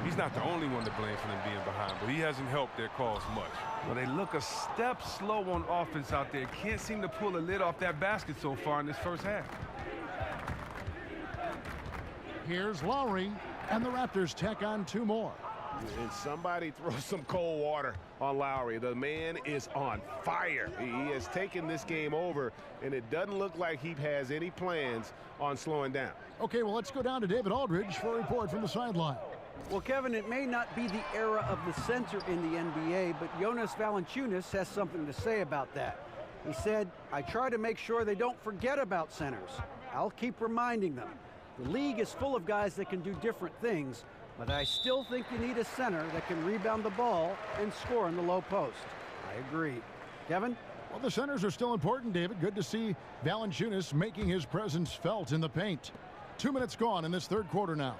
He's not the only one to blame for them being behind, but he hasn't helped their cause much. Well, they look a step slow on offense out there. Can't seem to pull the lid off that basket so far in this first half. Here's Lowry, and the Raptors tack on 2 more. And somebody throw some cold water on Lowry. The man is on fire. He has taken this game over, and it doesn't look like he has any plans on slowing down. Okay, well, let's go down to David Aldridge for a report from the sideline. Well, Kevin, it may not be the era of the center in the NBA, but Jonas Valanciunas has something to say about that. He said, "I try to make sure they don't forget about centers. I'll keep reminding them. The league is full of guys that can do different things, but I still think you need a center that can rebound the ball and score in the low post." I agree. Kevin? Well, the centers are still important, David. Good to see Valanciunas making his presence felt in the paint. 2 minutes gone in this third quarter now.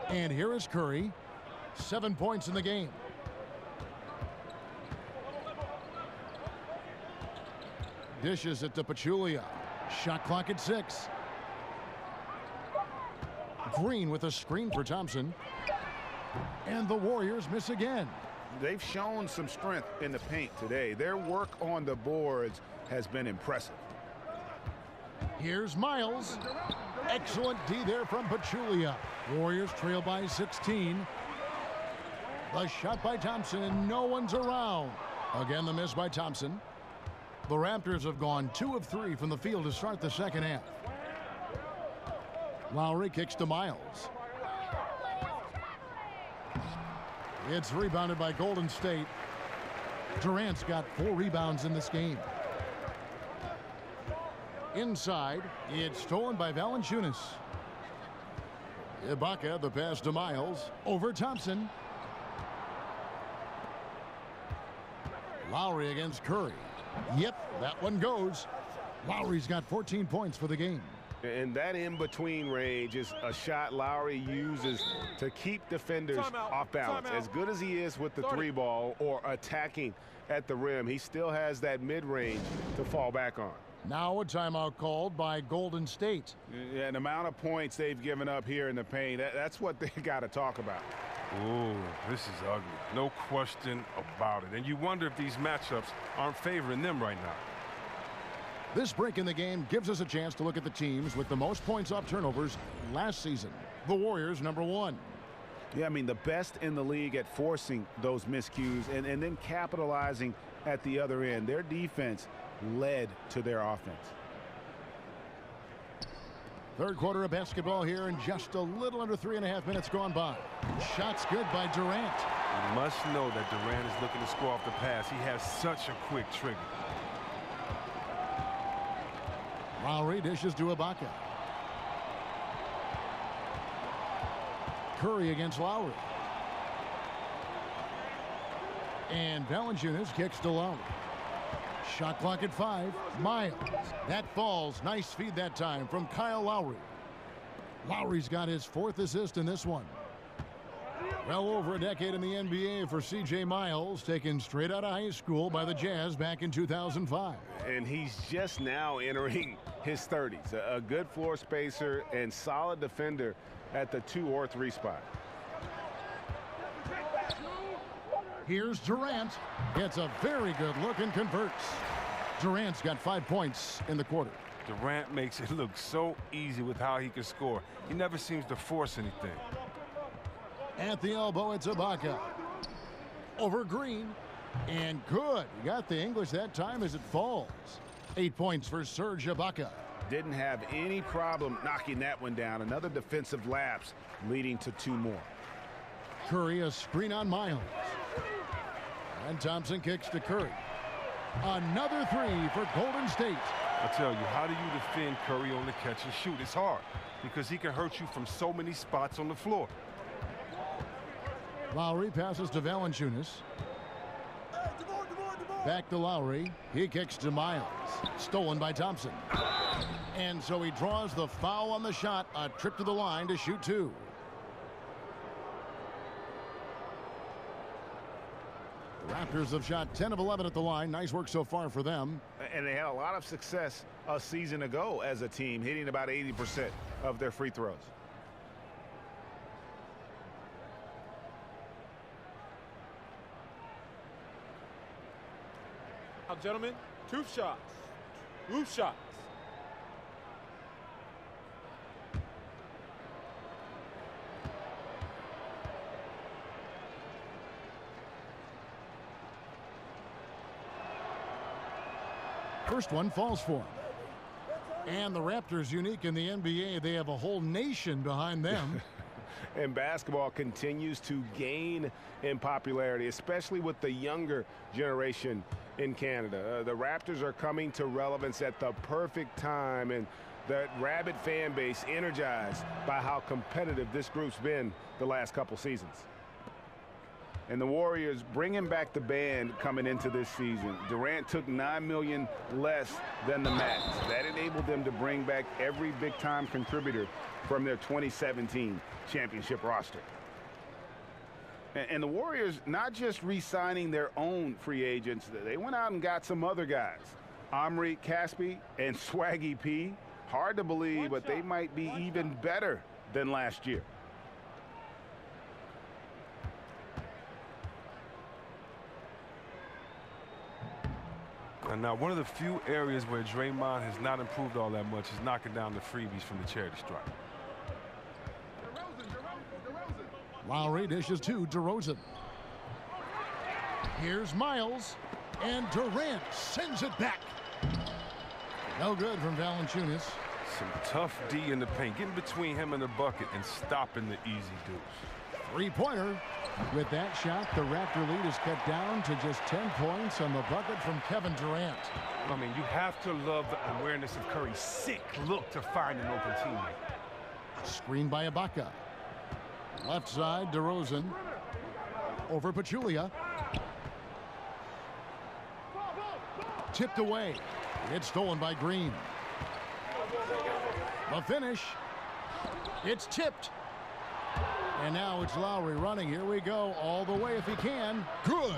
And here is Curry. 7 points in the game. Dishes it to Pachulia. Shot clock at 6. Green with a screen for Thompson. And the Warriors miss again. They've shown some strength in the paint today. Their work on the boards has been impressive. Here's Miles. Excellent D there from Pachulia. Warriors trail by 16. The shot by Thompson, and no one's around. Again, the miss by Thompson. The Raptors have gone 2 of 3 from the field to start the second half. Lowry kicks to Miles. It's rebounded by Golden State. Durant's got 4 rebounds in this game. Inside, it's stolen by Valanciunas. Ibaka, the pass to Miles. Over Thompson. Lowry against Curry. Yep, that one goes. Lowry's got 14 points for the game. And that in-between range is a shot Lowry uses to keep defenders off balance. As good as he is with the three ball or attacking at the rim, he still has that mid-range to fall back on. Now a timeout called by Golden State. Yeah, and the amount of points they've given up here in the paint, that's what they got to talk about. Oh, this is ugly. No question about it. And you wonder if these matchups aren't favoring them right now. This break in the game gives us a chance to look at the teams with the most points off turnovers last season. The Warriors, number 1. Yeah, I mean, the best in the league at forcing those miscues and then capitalizing at the other end. Their defense led to their offense. Third quarter of basketball here, and just a little under 3.5 minutes gone by. Shots good by Durant. You must know that Durant is looking to score off the pass. He has such a quick trigger. Lowry dishes to Ibaka. Curry against Lowry. And Valanciunas kicks to Lowry. Shot clock at 5. Miles. That falls. Nice feed that time from Kyle Lowry. Lowry's got his 4th assist in this one. Well over a decade in the NBA for C.J. Miles, taken straight out of high school by the Jazz back in 2005. And he's just now entering his 30s. A good floor spacer and solid defender at the 2 or 3 spot. Here's Durant. Gets a very good look and converts. Durant's got 5 points in the quarter. Durant makes it look so easy with how he can score. He never seems to force anything. At the elbow, it's Ibaka. Over Green. And good. He got the English that time as it falls. 8 points for Serge Ibaka. Didn't have any problem knocking that one down. Another defensive lapse leading to 2 more. Curry, a screen on Miles. And Thompson kicks to Curry. Another 3 for Golden State. I tell you, how do you defend Curry on the catch and shoot? It's hard because he can hurt you from so many spots on the floor. Lowry passes to Valanciunas. Back to Lowry. He kicks to Miles. Stolen by Thompson. And so he draws the foul on the shot. A trip to the line to shoot 2. The Raptors have shot 10 of 11 at the line. Nice work so far for them. And they had a lot of success a season ago as a team, hitting about 80% of their free throws. Now, gentlemen, 2 shots. 2 shots. First one falls for him. And the Raptors, unique in the NBA, they have a whole nation behind them. And basketball continues to gain in popularity, especially with the younger generation in Canada. The Raptors are coming to relevance at the perfect time, and that rabid fan base energized by how competitive this group's been the last couple seasons. And the Warriors bringing back the band coming into this season. Durant took $9 million less than the max. That enabled them to bring back every big-time contributor from their 2017 championship roster. And the Warriors not just re-signing their own free agents, they went out and got some other guys. Omri Caspi and Swaggy P. Hard to believe, but they might be even better than last year. And now, one of the few areas where Draymond has not improved all that much is knocking down the freebies from the charity stripe. Lowry dishes to DeRozan. Here's Miles, and Durant sends it back. No good from Valanciunas. Some tough D in the paint, getting between him and the bucket and stopping the easy deuce. 3-pointer. With that shot, the Raptor lead is cut down to just 10 points on the bucket from Kevin Durant. I mean, you have to love the awareness of Curry's sick look to find an open teammate. Screen by Ibaka. Left side, DeRozan. Over Pachulia. Tipped away. It's stolen by Green. The finish. It's tipped. And now it's Lowry running. Here we go. All the way if he can. Good.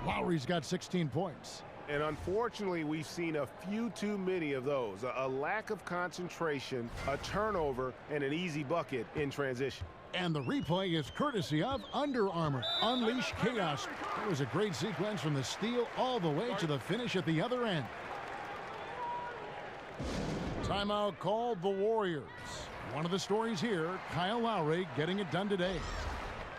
Lowry's got 16 points. And unfortunately, we've seen a few too many of those. A lack of concentration, a turnover, and an easy bucket in transition. And the replay is courtesy of Under Armour. Unleash chaos. It was a great sequence from the steal all the way to the finish at the other end. Timeout called the Warriors. One of the stories here, Kyle Lowry getting it done today.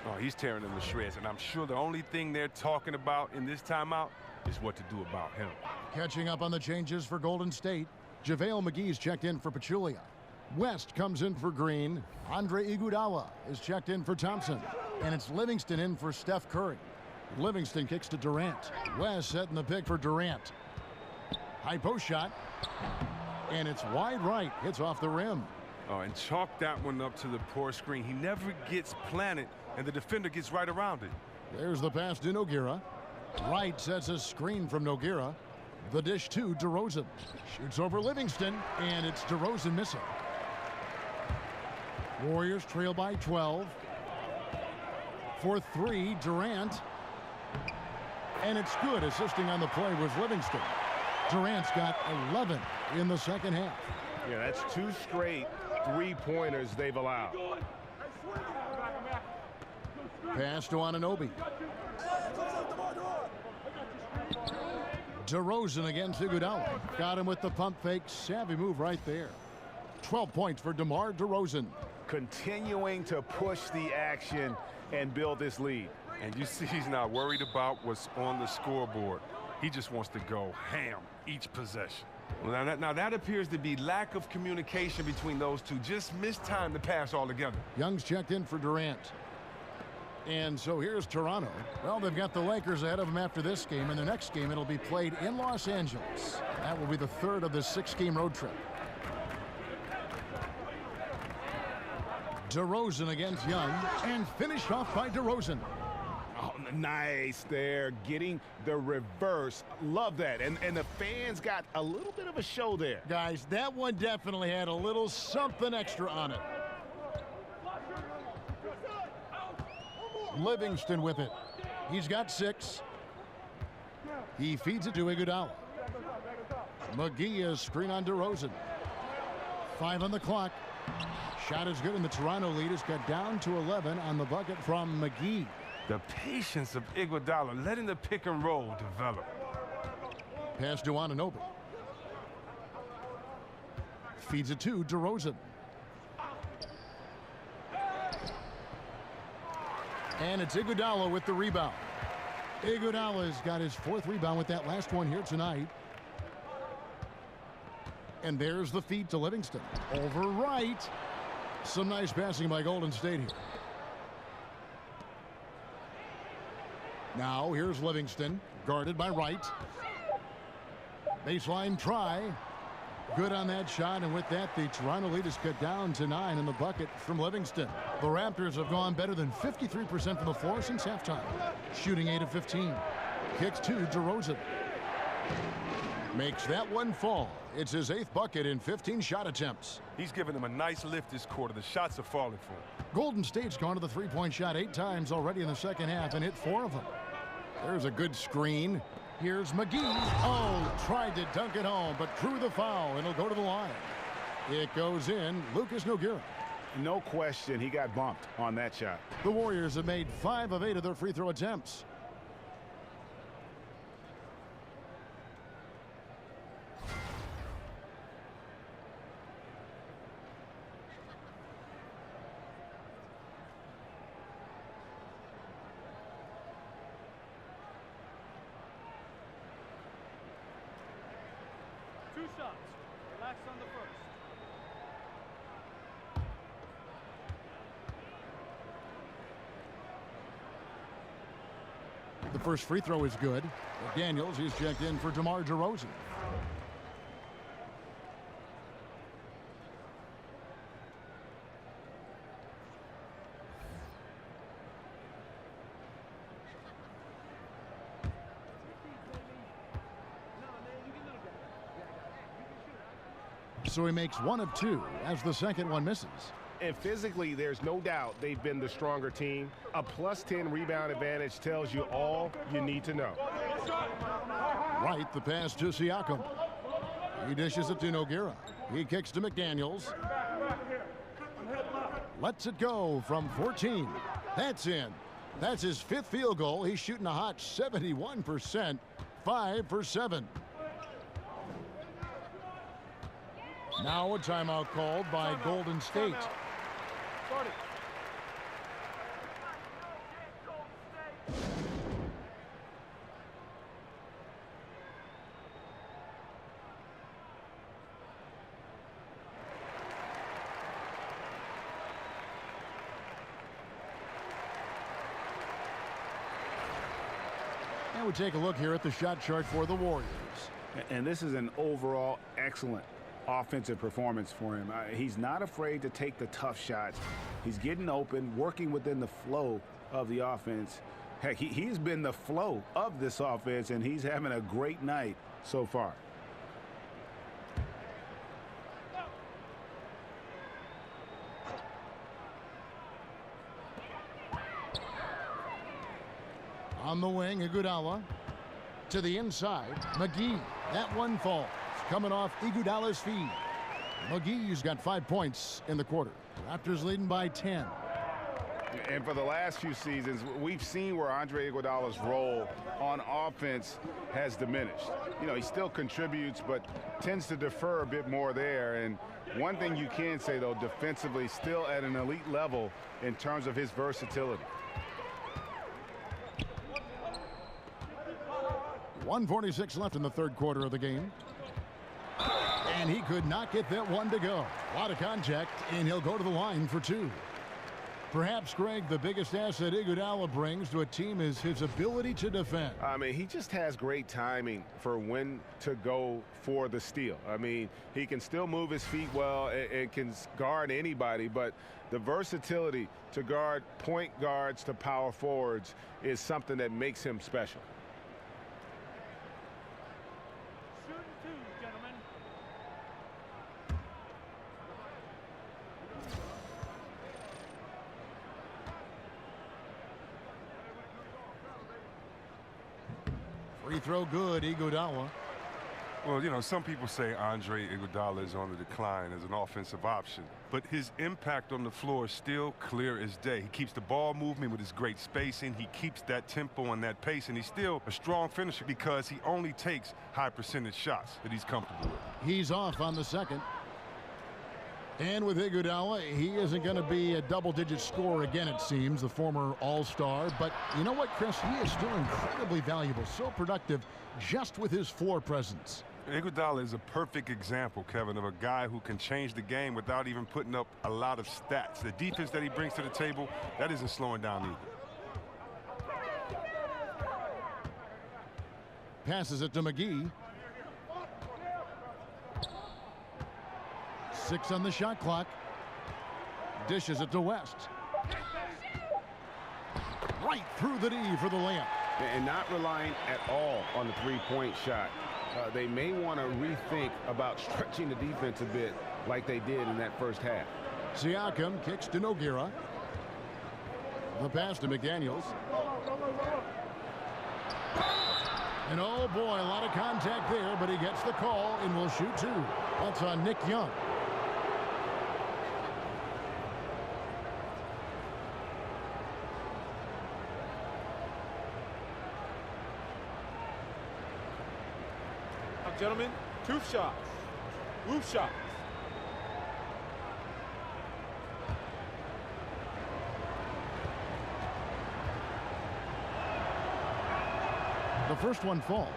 Oh, he's tearing them to shreds, and I'm sure the only thing they're talking about in this timeout is what to do about him. Catching up on the changes for Golden State, JaVale McGee's checked in for Pachulia. West comes in for Green. Andre Iguodala is checked in for Thompson. And it's Livingston in for Steph Curry. Livingston kicks to Durant. West setting the pick for Durant. High post shot. And it's wide right. Hits off the rim. Oh, and chalk that one up to the poor screen. He never gets planted, and the defender gets right around it. There's the pass to Nogueira. Wright sets a screen from Nogueira. The dish to DeRozan. Shoots over Livingston, and it's DeRozan missing. Warriors trail by 12. For 3, Durant. And it's good. Assisting on the play was Livingston. Durant's got 11 in the second half. Yeah, that's 2 straight three-pointers they've allowed. Pass to Anunoby. DeRozan against Iguodala. Got him with the pump fake. Savvy move right there. 12 points for DeMar DeRozan. Continuing to push the action and build this lead. And you see he's not worried about what's on the scoreboard. He just wants to go ham each possession. Well, now that appears to be lack of communication between those two. Just mistimed the pass altogether. Young's checked in for Durant. And so here's Toronto. Well, they've got the Lakers ahead of them after this game. And the next game, it'll be played in Los Angeles. That will be the 3rd of this 6-game road trip. DeRozan against Young. And finished off by DeRozan. Oh, nice there, getting the reverse. Love that. And the fans got a little bit of a show there. Guys, that one definitely had a little something extra on it. Livingston with it. He's got 6. He feeds it to Iguodala. McGee is screen on DeRozan. 5 on the clock. Shot is good, and the Toronto lead is cut down to 11 on the bucket from McGee. The patience of Iguodala, letting the pick and roll develop. Pass to Anunoby. Feeds it to DeRozan. And it's Iguodala with the rebound. Iguodala's got his 4th rebound with that last one here tonight. And there's the feed to Livingston. Over right. Some nice passing by Golden State here. Now here's Livingston, guarded by Wright. Baseline try. Good on that shot, and with that, the Toronto lead is cut down to 9 in the bucket from Livingston. The Raptors have gone better than 53% from the floor since halftime, shooting 8 of 15. Kicks to DeRozan. Makes that one fall. It's his 8th bucket in 15 shot attempts. He's giving them a nice lift this quarter. The shots are falling for him. Golden State's gone to the 3-point shot 8 times already in the second half and hit 4 of them. There's a good screen. Here's McGee. Oh, tried to dunk it home, but drew the foul, and it'll go to the line. It goes in. Lucas Nogueira. No question, he got bumped on that shot. The Warriors have made 5 of 8 of their free throw attempts. Shots. Relax on the first. The first free throw is good. Daniels, he's checked in for DeMar DeRozan. so he makes 1 of 2 as the second one misses. And physically, there's no doubt they've been the stronger team. A +10 rebound advantage tells you all you need to know. Right, the pass to Siakam. He dishes it to Nogueira. He kicks to McDaniels. Lets it go from 14. That's in. That's his 5th field goal. He's shooting a hot 71%, 5 for 7. Now a timeout called by Golden State. And we take a look here at the shot chart for the Warriors. And this is an overall excellent offensive performance for him. He's not afraid to take the tough shots. He's getting open, working within the flow of the offense. Heck, he's been the flow of this offense, and he's having a great night so far. On the wing, Iguodala to the inside. McGee, that one falls. Coming off Iguodala's feed. McGee's got 5 points in the quarter. Raptors leading by 10. And for the last few seasons, we've seen where Andre Iguodala's role on offense has diminished. You know, he still contributes, but tends to defer a bit more there. And one thing you can say, though, defensively, still at an elite level in terms of his versatility. 1:46 left in the third quarter of the game. And he could not get that one to go. A lot of contact, and he'll go to the line for 2. Perhaps, Greg, the biggest asset Iguodala brings to a team is his ability to defend. I mean, he just has great timing for when to go for the steal. I mean, he can still move his feet well and can guard anybody, but the versatility to guard point guards to power forwards is something that makes him special. Free throw good, Iguodala. Well, you know, some people say Andre Iguodala is on the decline as an offensive option, but his impact on the floor is still clear as day. He keeps the ball moving with his great spacing. He keeps that tempo and that pace, and he's still a strong finisher because he only takes high percentage shots that he's comfortable with. He's off on the second. And with Iguodala, he isn't going to be a double-digit scorer again, it seems, the former All-Star. But you know what, Chris? He is still incredibly valuable, so productive just with his floor presence. Iguodala is a perfect example, Kevin, of a guy who can change the game without even putting up a lot of stats. The defense that he brings to the table, that isn't slowing down either. Passes it to McGee. 6 on the shot clock. Dishes it to West. Right through the D for the layup. And not relying at all on the three-point shot. They may want to rethink about stretching the defense a bit like they did in that first half. Siakam kicks to Nogueira. The pass to McDaniels. And oh boy, a lot of contact there, but he gets the call and will shoot 2. That's on Nick Young. Gentlemen, 2 shots. Roof shots. The first one falls.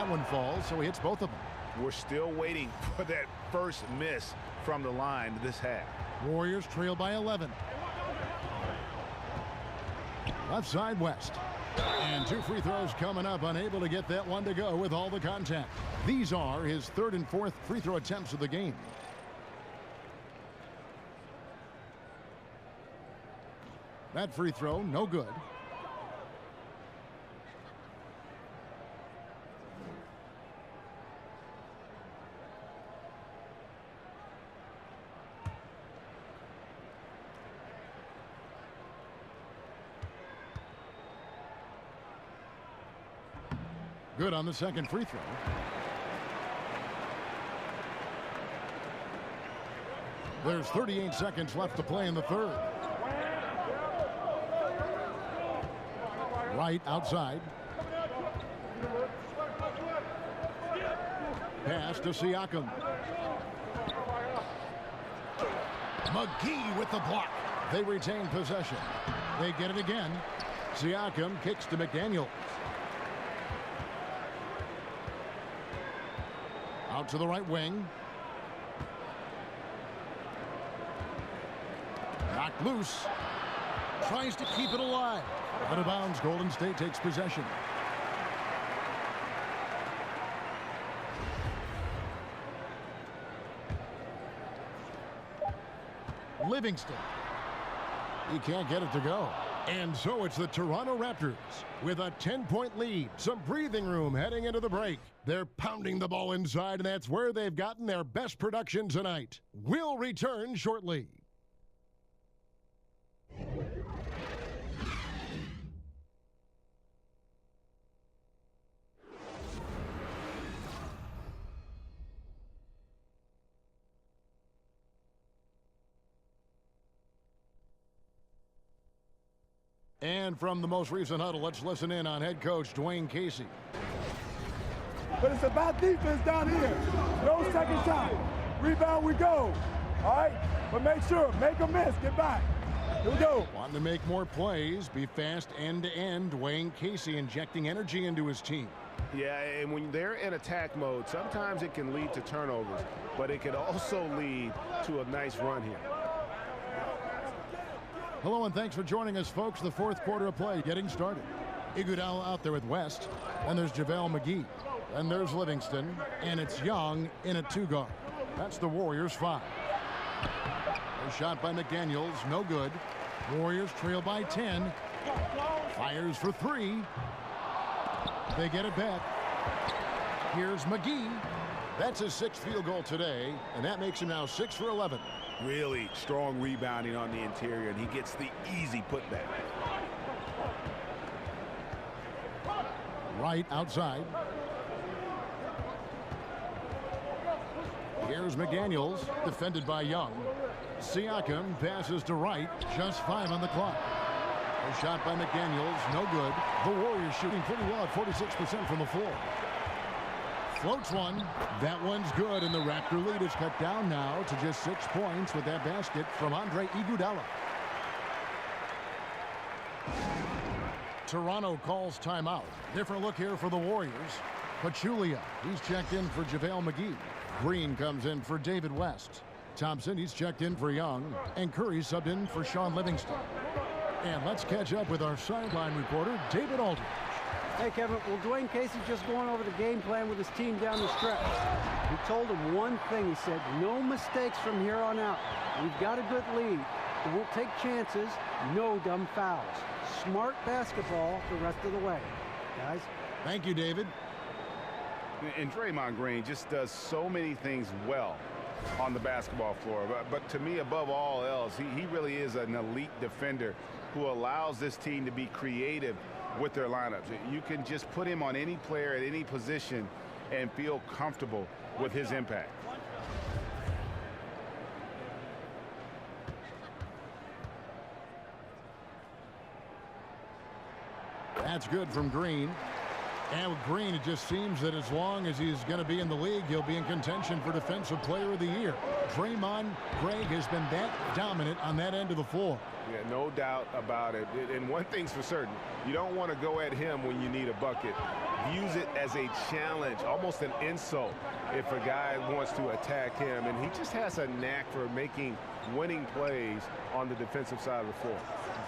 One falls, so he hits both of them. We're still waiting for that first miss from the line this half. Warriors trail by 11. Left side, West. And 2 free throws coming up, unable to get that one to go with all the contact. These are his 3rd and 4th free throw attempts of the game. That free throw, no good. Good on the second free throw. There's 38 seconds left to play in the 3rd. Right outside. Pass to Siakam. McGee with the block. They retain possession. They get it again. Siakam kicks to McDaniels. Out to the right wing. Knocked loose. Tries to keep it alive. Out of bounds. Golden State takes possession. Livingston. He can't get it to go. And so it's the Toronto Raptors with a 10-point lead. Some breathing room heading into the break. They're pounding the ball inside, and that's where they've gotten their best production tonight. We'll return shortly. And from the most recent huddle, let's listen in on head coach Dwayne Casey. But it's about defense down here. No second time. Rebound, we go. All right? But make sure, make a miss, get back. Here we go. Wanting to make more plays, be fast end-to-end. Dwayne Casey injecting energy into his team. Yeah, and when they're in attack mode, sometimes it can lead to turnovers, but it could also lead to a nice run here. Hello and thanks for joining us, folks. The 4th quarter of play getting started. Iguodala out there with West, and there's JaVale McGee, and there's Livingston, and it's Young in a 2-guard. That's the Warriors 5. A shot by McDaniels, no good. Warriors trail by 10. Fires for 3. They get it back. Here's McGee. That's his 6th field goal today, and that makes him now 6 for 11. Really strong rebounding on the interior, and he gets the easy putback. Right outside. Here's McDaniels, defended by Young. Siakam passes to Wright, just 5 on the clock. A shot by McDaniels, no good. The Warriors shooting pretty well at 46% from the floor. Floats one. That one's good, and the Raptor lead is cut down now to just 6 points with that basket from Andre Iguodala. Toronto calls timeout. Different look here for the Warriors. Pachulia, he's checked in for JaVale McGee. Green comes in for David West. Thompson, he's checked in for Young. And Curry subbed in for Sean Livingston. And let's catch up with our sideline reporter, David Aldridge. Hey, Kevin, well, Dwayne Casey just going over the game plan with his team down the stretch. He told him one thing. He said, no mistakes from here on out. We've got a good lead. We won't take chances. No dumb fouls. Smart basketball the rest of the way, guys. Thank you, David. And Draymond Green just does so many things well on the basketball floor. But to me, above all else, he really is an elite defender who allows this team to be creative with their lineups. You can just put him on any player at any position and feel comfortable with his impact. That's good from Green. And with Green, it just seems that as long as he's going to be in the league, he'll be in contention for Defensive Player of the Year. Draymond Green has been that dominant on that end of the floor. Yeah, no doubt about it. And one thing's for certain, you don't want to go at him when you need a bucket. Use it as a challenge, almost an insult if a guy wants to attack him. And he just has a knack for making winning plays on the defensive side of the floor.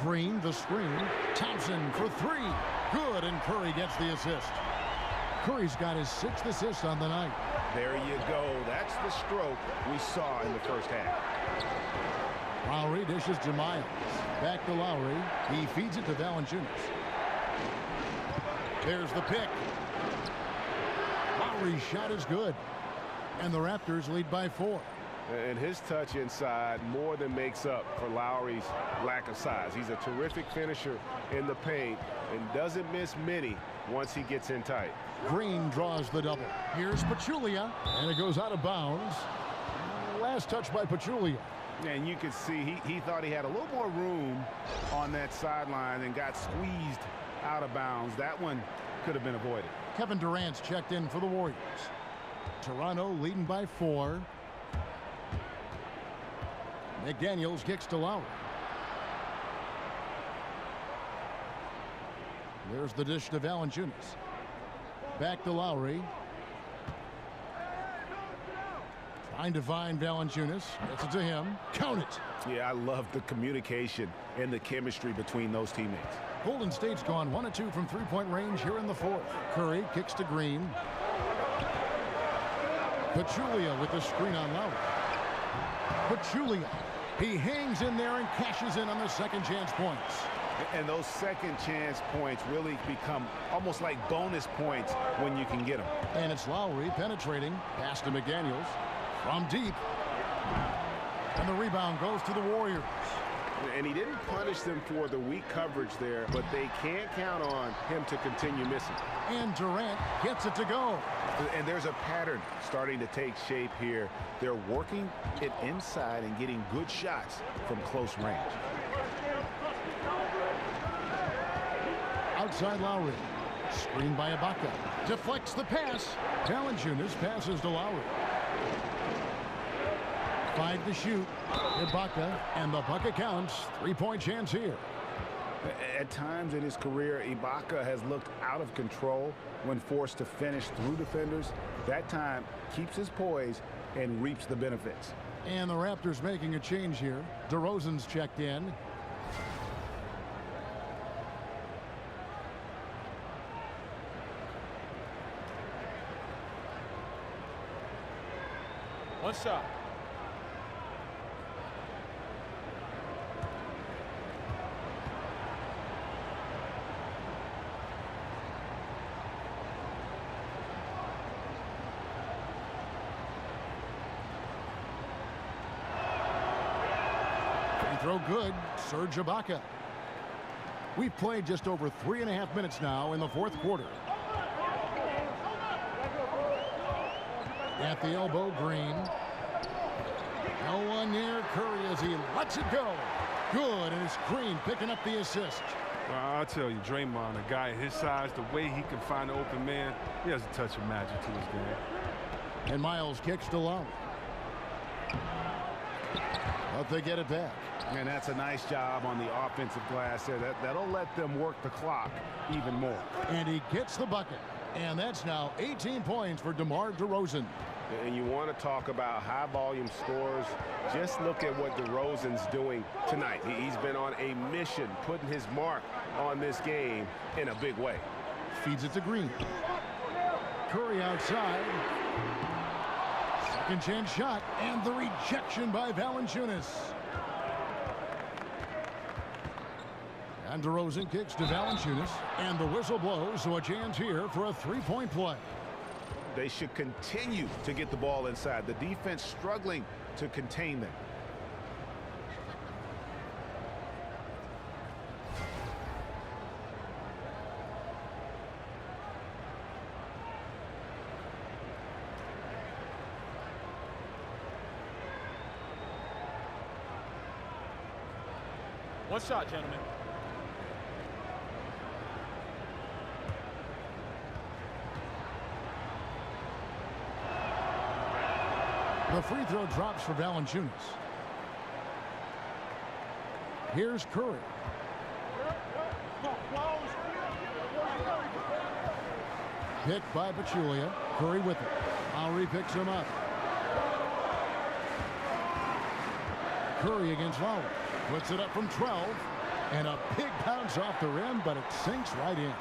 Green, the screen. Thompson for 3. Good, and Curry gets the assist. Curry's got his 6th assist on the night. There you go. That's the stroke we saw in the first half. Lowry dishes to Miles. Back to Lowry. He feeds it to Valanciunas. There's the pick. Lowry's shot is good. And the Raptors lead by 4. And his touch inside more than makes up for Lowry's lack of size. He's a terrific finisher in the paint and doesn't miss many once he gets in tight. Green draws the double. Here's Pachulia, and it goes out of bounds. Last touch by Pachulia. And you can see he thought he had a little more room on that sideline and got squeezed out of bounds. That one could have been avoided. Kevin Durant's checked in for the Warriors. Toronto leading by 4. McDaniels kicks to Lowry. There's the dish to Valanciunas. Back to Lowry. Trying to find Valanciunas. Gets it to him. Count it. Yeah, I love the communication and the chemistry between those teammates. Golden State's gone 1 of 2 from three-point range here in the 4th. Curry kicks to Green. Pachulia with the screen on Lowry. Pachulia. He hangs in there and cashes in on the second chance points. And those second chance points really become almost like bonus points when you can get them. And it's Lowry penetrating. Pass to McDaniels. From deep. And the rebound goes to the Warriors. And he didn't punish them for the weak coverage there, but they can't count on him to continue missing. And Durant gets it to go. And there's a pattern starting to take shape here. They're working it inside and getting good shots from close range. Outside Lowry. Screened by Ibaka. Deflects the pass. Valanciunas passes to Lowry. 5 to shoot. Ibaka, and the bucket counts. 3-point chance here. At times in his career, Ibaka has looked out of control when forced to finish through defenders. That time keeps his poise and reaps the benefits. And the Raptors making a change here. DeRozan's checked in. One shot. Throw good. Serge Ibaka. We've played just over 3.5 minutes now in the 4th quarter. At the elbow, Green. No one near Curry as he lets it go. Good, and it's Green picking up the assist. Well, I'll tell you, Draymond, a guy his size, the way he can find an open man, he has a touch of magic to his game. And Miles kicks to Lowry. But they get it back. And that's a nice job on the offensive glass there. That'll let them work the clock even more. And he gets the bucket. And that's now 18 points for DeMar DeRozan. And you want to talk about high-volume scores. Just look at what DeRozan's doing tonight. He's been on a mission, putting his mark on this game in a big way. Feeds it to Green. Curry outside. Second chance shot. And the rejection by Valanciunas. And DeRozan kicks to Valanciunas. And the whistle blows, so a chance here for a 3-point play. They should continue to get the ball inside. The defense struggling to contain them. One shot, gentlemen. The free throw drops for Valanciunas. Here's Curry. Picked by Pachulia. Curry with it. Lowry picks him up. Curry against Lowry. Puts it up from 12. And a big bounce off the rim, but it sinks right in.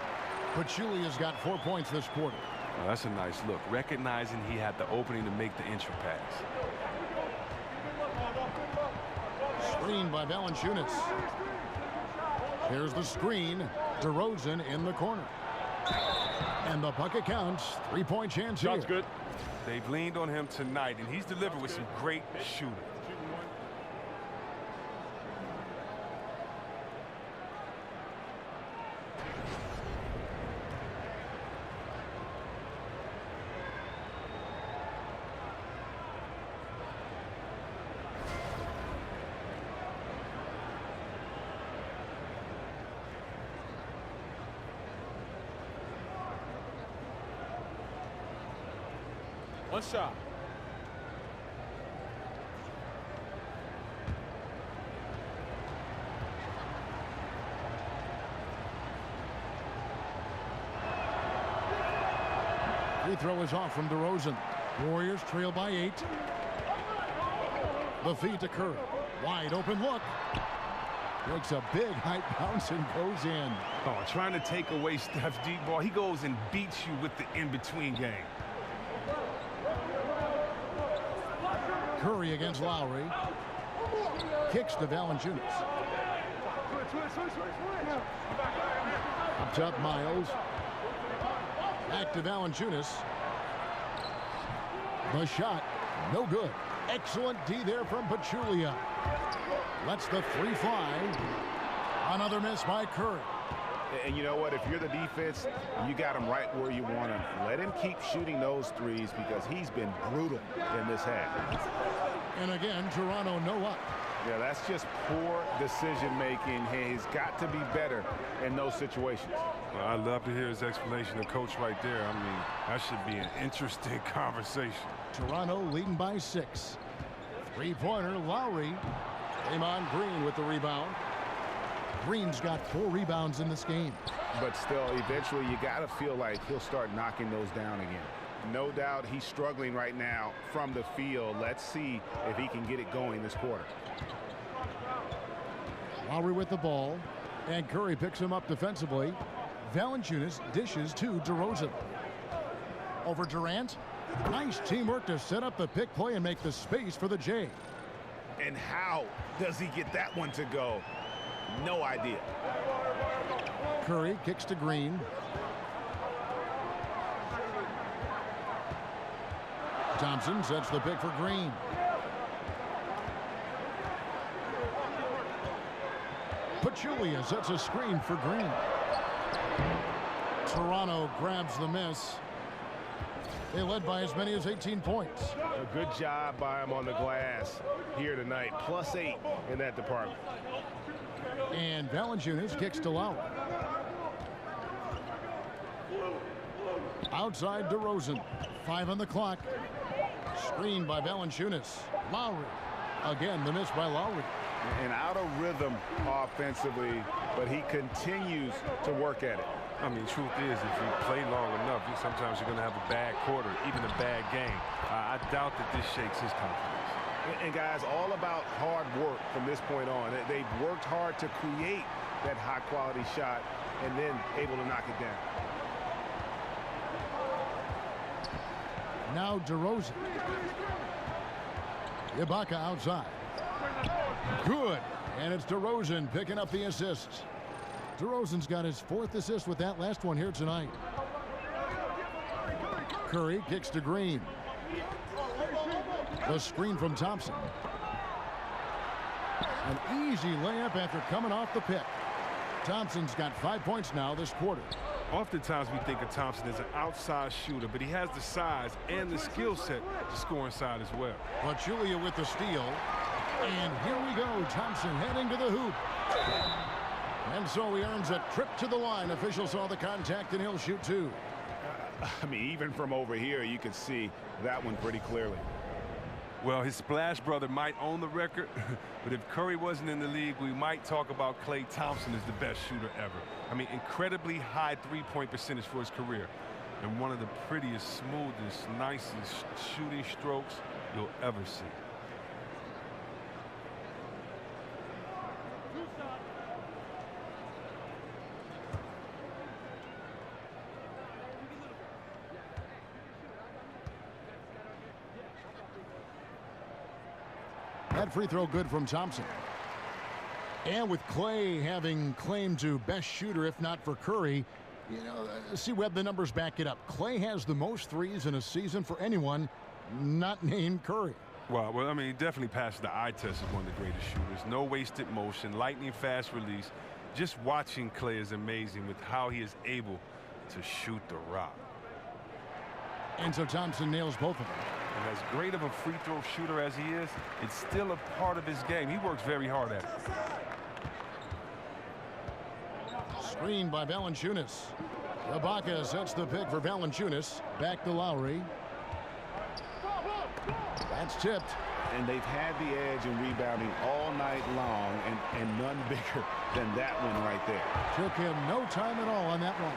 Pachulia's got 4 points this quarter. Oh, that's a nice look, recognizing he had the opening to make the entry pass. Screen by Valanciunas. Here's the screen. DeRozan in the corner. And the bucket counts. 3-point chance here. Shot's good. They've leaned on him tonight, and he's delivered with some great shooting. One shot. Free throw is off from DeRozan. Warriors trail by 8. The feed to Curry. Wide open look. Takes a big high bounce and goes in. Oh, trying to take away Steph's deep ball. He goes and beats you with the in-between game. Curry against Lowry. Kicks to Valanciunas. Up top, Miles. Back to Valanciunas. The shot, no good. Excellent D there from Pachulia. Lets the three fly. Another miss by Curry. And you know what? If you're the defense, you got him right where you want him. Let him keep shooting those threes because he's been brutal in this half. And again, Toronto no up. Yeah, that's just poor decision-making. He's got to be better in those situations. Well, I'd love to hear his explanation of coach right there. I mean, that should be an interesting conversation. Toronto leading by 6. Three-pointer, Lowry. Draymond Green with the rebound. Green's got 4 rebounds in this game. But still, eventually, you got to feel like he'll start knocking those down again. No doubt he's struggling right now from the field. Let's see if he can get it going this quarter. Lowry with the ball, and Curry picks him up defensively. Valanciunas dishes to DeRozan. Over Durant. Nice teamwork to set up the pick play and make the space for the J. And how does he get that one to go? No idea. Curry kicks to Green. Thompson sets the pick for Green. Pachulia sets a screen for Green. Toronto grabs the miss. They led by as many as 18 points. A good job by him on the glass here tonight. +8 in that department. And Valanciunas kicks to Lowry. Outside DeRozan. 5 on the clock. Screen by Valanciunas. Lowry. Again, the miss by Lowry. And out of rhythm offensively, but he continues to work at it. I mean, truth is, if you play long enough, sometimes you're going to have a bad quarter, even a bad game. I doubt that this shakes his confidence. And guys, all about hard work from this point on. They've worked hard to create that high-quality shot and then able to knock it down. Now DeRozan. Ibaka outside. Good. And it's DeRozan picking up the assists. DeRozan's got his 4th assist with that last one here tonight. Curry kicks to Green. The screen from Thompson. An easy layup after coming off the pick. Thompson's got 5 points now this quarter. Oftentimes we think of Thompson as an outside shooter, but he has the size and the skill set to score inside as well. Pachulia with the steal. And here we go. Thompson heading to the hoop. And so he earns a trip to the line. Official saw the contact, and he'll shoot 2. I mean, even from over here, you can see that one pretty clearly. Well, his Splash brother might own the record, but if Curry wasn't in the league, we might talk about Klay Thompson as the best shooter ever. I mean, incredibly high three-point percentage for his career, and one of the prettiest, smoothest, nicest shooting strokes you'll ever see. That free throw good from Thompson. And with Clay having claim to best shooter, if not for Curry, you know, see, Webb, the numbers back it up. Clay has the most threes in a season for anyone not named Curry. Well, I mean, he definitely passes the eye test as one of the greatest shooters. No wasted motion, lightning fast release. Just watching Clay is amazing with how he is able to shoot the rock. And so Thompson nails both of them. And as great of a free throw shooter as he is, it's still a part of his game. He works very hard at it. Screen by Valanciunas. Ibaka sets the pick for Valanciunas. Back to Lowry. That's tipped. And they've had the edge in rebounding all night long, and none bigger than that one right there. Took him no time at all on that one.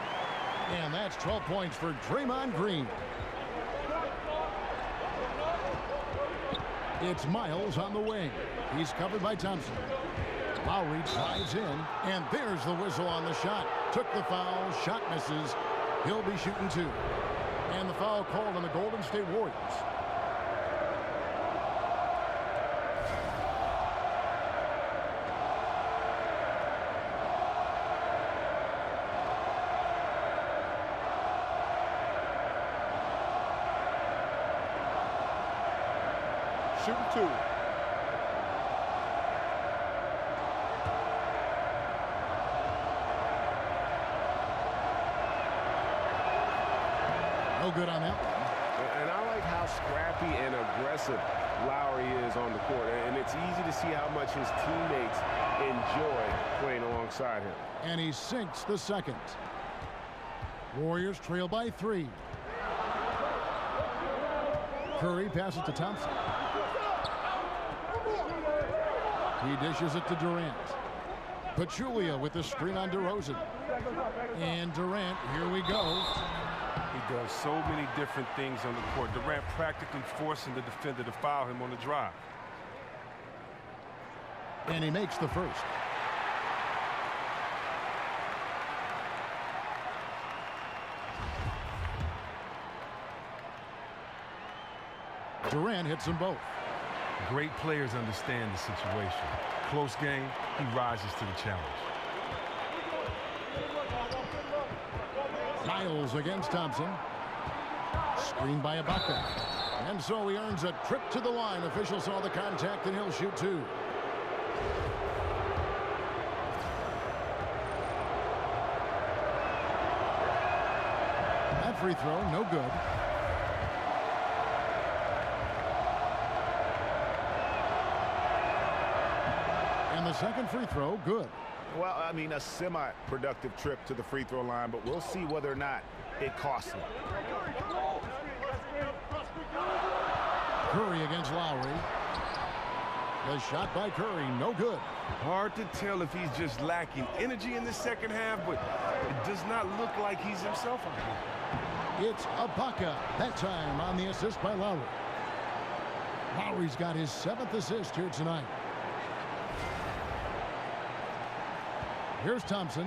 And that's 12 points for Draymond Green. It's Miles on the wing. He's covered by Thompson. Lowry drives in, and there's the whistle on the shot. Took the foul, shot misses. He'll be shooting two. And the foul called on the Golden State Warriors. Shooting two. No good on that one. And I like how scrappy and aggressive Lowry is on the court. And it's easy to see how much his teammates enjoy playing alongside him. And he sinks the second. Warriors trail by 3. Curry passes to Thompson. He dishes it to Durant. Pachulia with the screen on DeRozan. And Durant, here we go. He does so many different things on the court. Durant practically forcing the defender to foul him on the drive. And he makes the first. Durant hits them both. Great players understand the situation. Close game, he rises to the challenge. Miles against Thompson. Screened by Ibaka. And so he earns a trip to the line. Official saw the contact, and he'll shoot two. That free throw, no good. And the second free throw, good. Well, I mean, a semi-productive trip to the free throw line, but we'll see whether or not it costs him. Curry against Lowry. The shot by Curry, no good. Hard to tell if he's just lacking energy in the second half, but it does not look like he's himself out here. It's Ibaka, that time on the assist by Lowry. Lowry's got his 7th assist here tonight. Here's Thompson.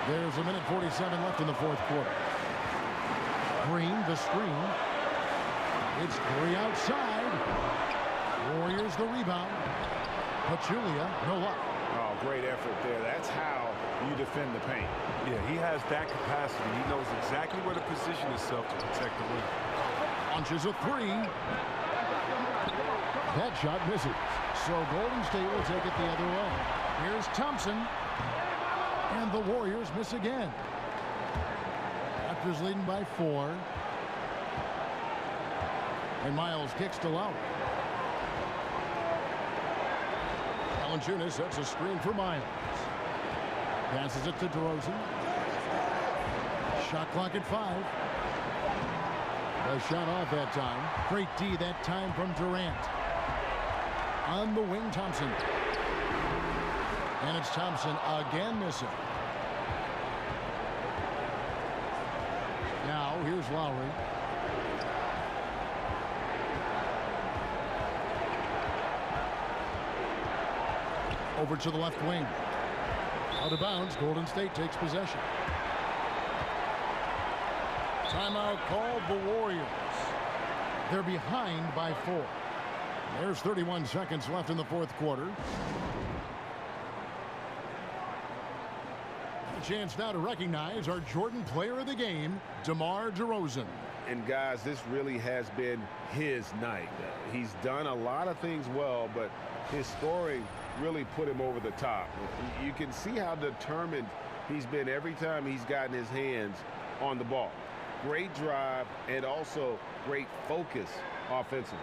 There's a minute 47 left in the fourth quarter. Green, the screen. It's Curry outside. Warriors the rebound. Pachulia, no luck. Oh, great effort there. That's how you defend the paint. Yeah, he has that capacity. He knows exactly where to position himself to protect the rim. Launches a three. That shot misses. So Golden State will take it the other way. Here's Thompson. And the Warriors miss again. Raptors leading by 4. And Miles kicks to Lowry. Valanciunas sets a screen for Miles. Passes it to DeRozan. Shot clock at 5. The shot off that time. Great D that time from Durant. On the wing, Thompson. And it's Thompson again missing. Now, here's Lowry. Over to the left wing. Out of bounds, Golden State takes possession. Timeout called the Warriors. They're behind by 4. There's 31 seconds left in the fourth quarter. A chance now to recognize our Jordan Player of the Game, DeMar DeRozan. And guys, this really has been his night. He's done a lot of things well, but his scoring really put him over the top. You can see how determined he's been every time he's gotten his hands on the ball. Great drive and also great focus offensively.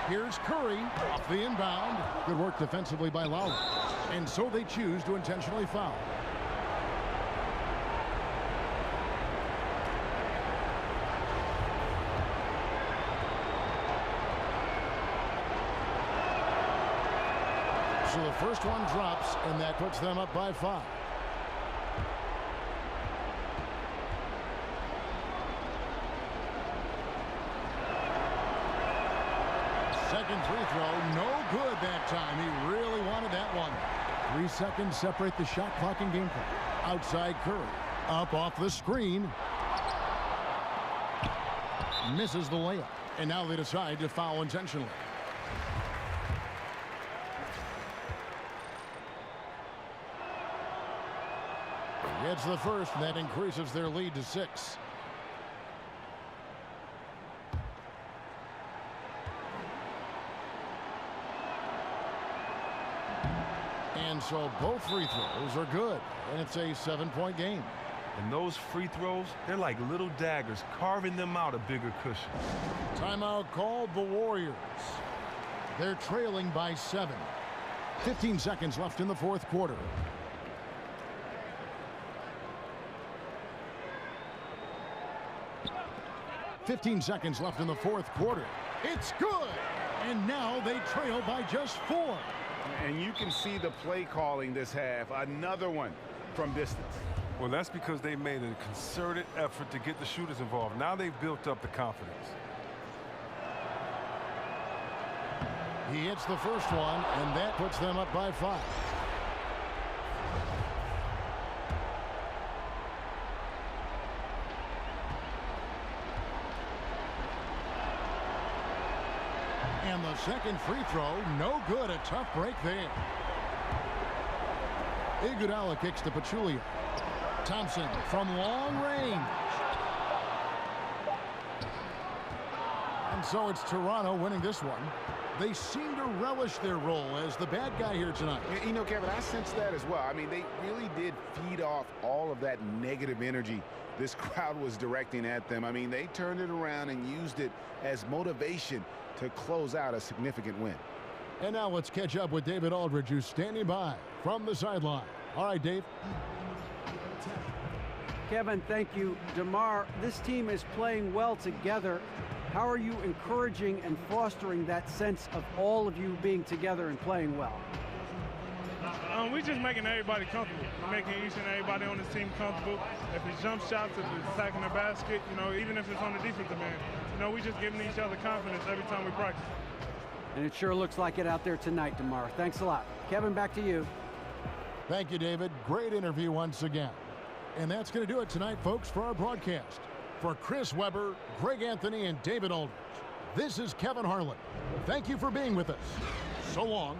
Here's Curry off the inbound. Good work defensively by Lowry. And so they choose to intentionally foul. So the first one drops, and that puts them up by 5. Second free throw, no good that time. He really wanted that one. 3 seconds separate the shot clock and game clock. Outside Curry, up off the screen. Misses the layup, and now they decide to foul intentionally. He gets the first, and that increases their lead to 6. And so both free throws are good, and it's a 7-point game. And those free throws, they're like little daggers, carving them out a bigger cushion. Timeout called the Warriors. They're trailing by 7. 15 seconds left in the fourth quarter. .15 seconds left in the fourth quarter. It's good! And now they trail by just 4. And you can see the play calling this half. Another one from distance. Well, that's because they made a concerted effort to get the shooters involved. Now they've built up the confidence. He hits the first one, and that puts them up by 5. And the second free throw, no good. A tough break there. Iguodala kicks to Pachulia. Thompson from long range. And so it's Toronto winning this one. They seem to relish their role as the bad guy here tonight. You know, Kevin, I sense that as well. I mean, they really did feed off all of that negative energy this crowd was directing at them. I mean, they turned it around and used it as motivation to close out a significant win. And now let's catch up with David Aldridge, who's standing by from the sideline. All right, Dave. Kevin, thank you. DeMar, this team is playing well together. How are you encouraging and fostering that sense of all of you being together and playing well? We're just making everybody comfortable. We're making each and everybody on this team comfortable. If it's jump shots, if it's attacking the basket, you know, even if it's on the defensive end, you know, we just giving each other confidence every time we practice. And it sure looks like it out there tonight, DeMar. Thanks a lot. Kevin, back to you. Thank you, David. Great interview once again. And that's going to do it tonight, folks, for our broadcast. For Chris Webber, Greg Anthony, and David Aldridge, this is Kevin Harlan. Thank you for being with us. So long.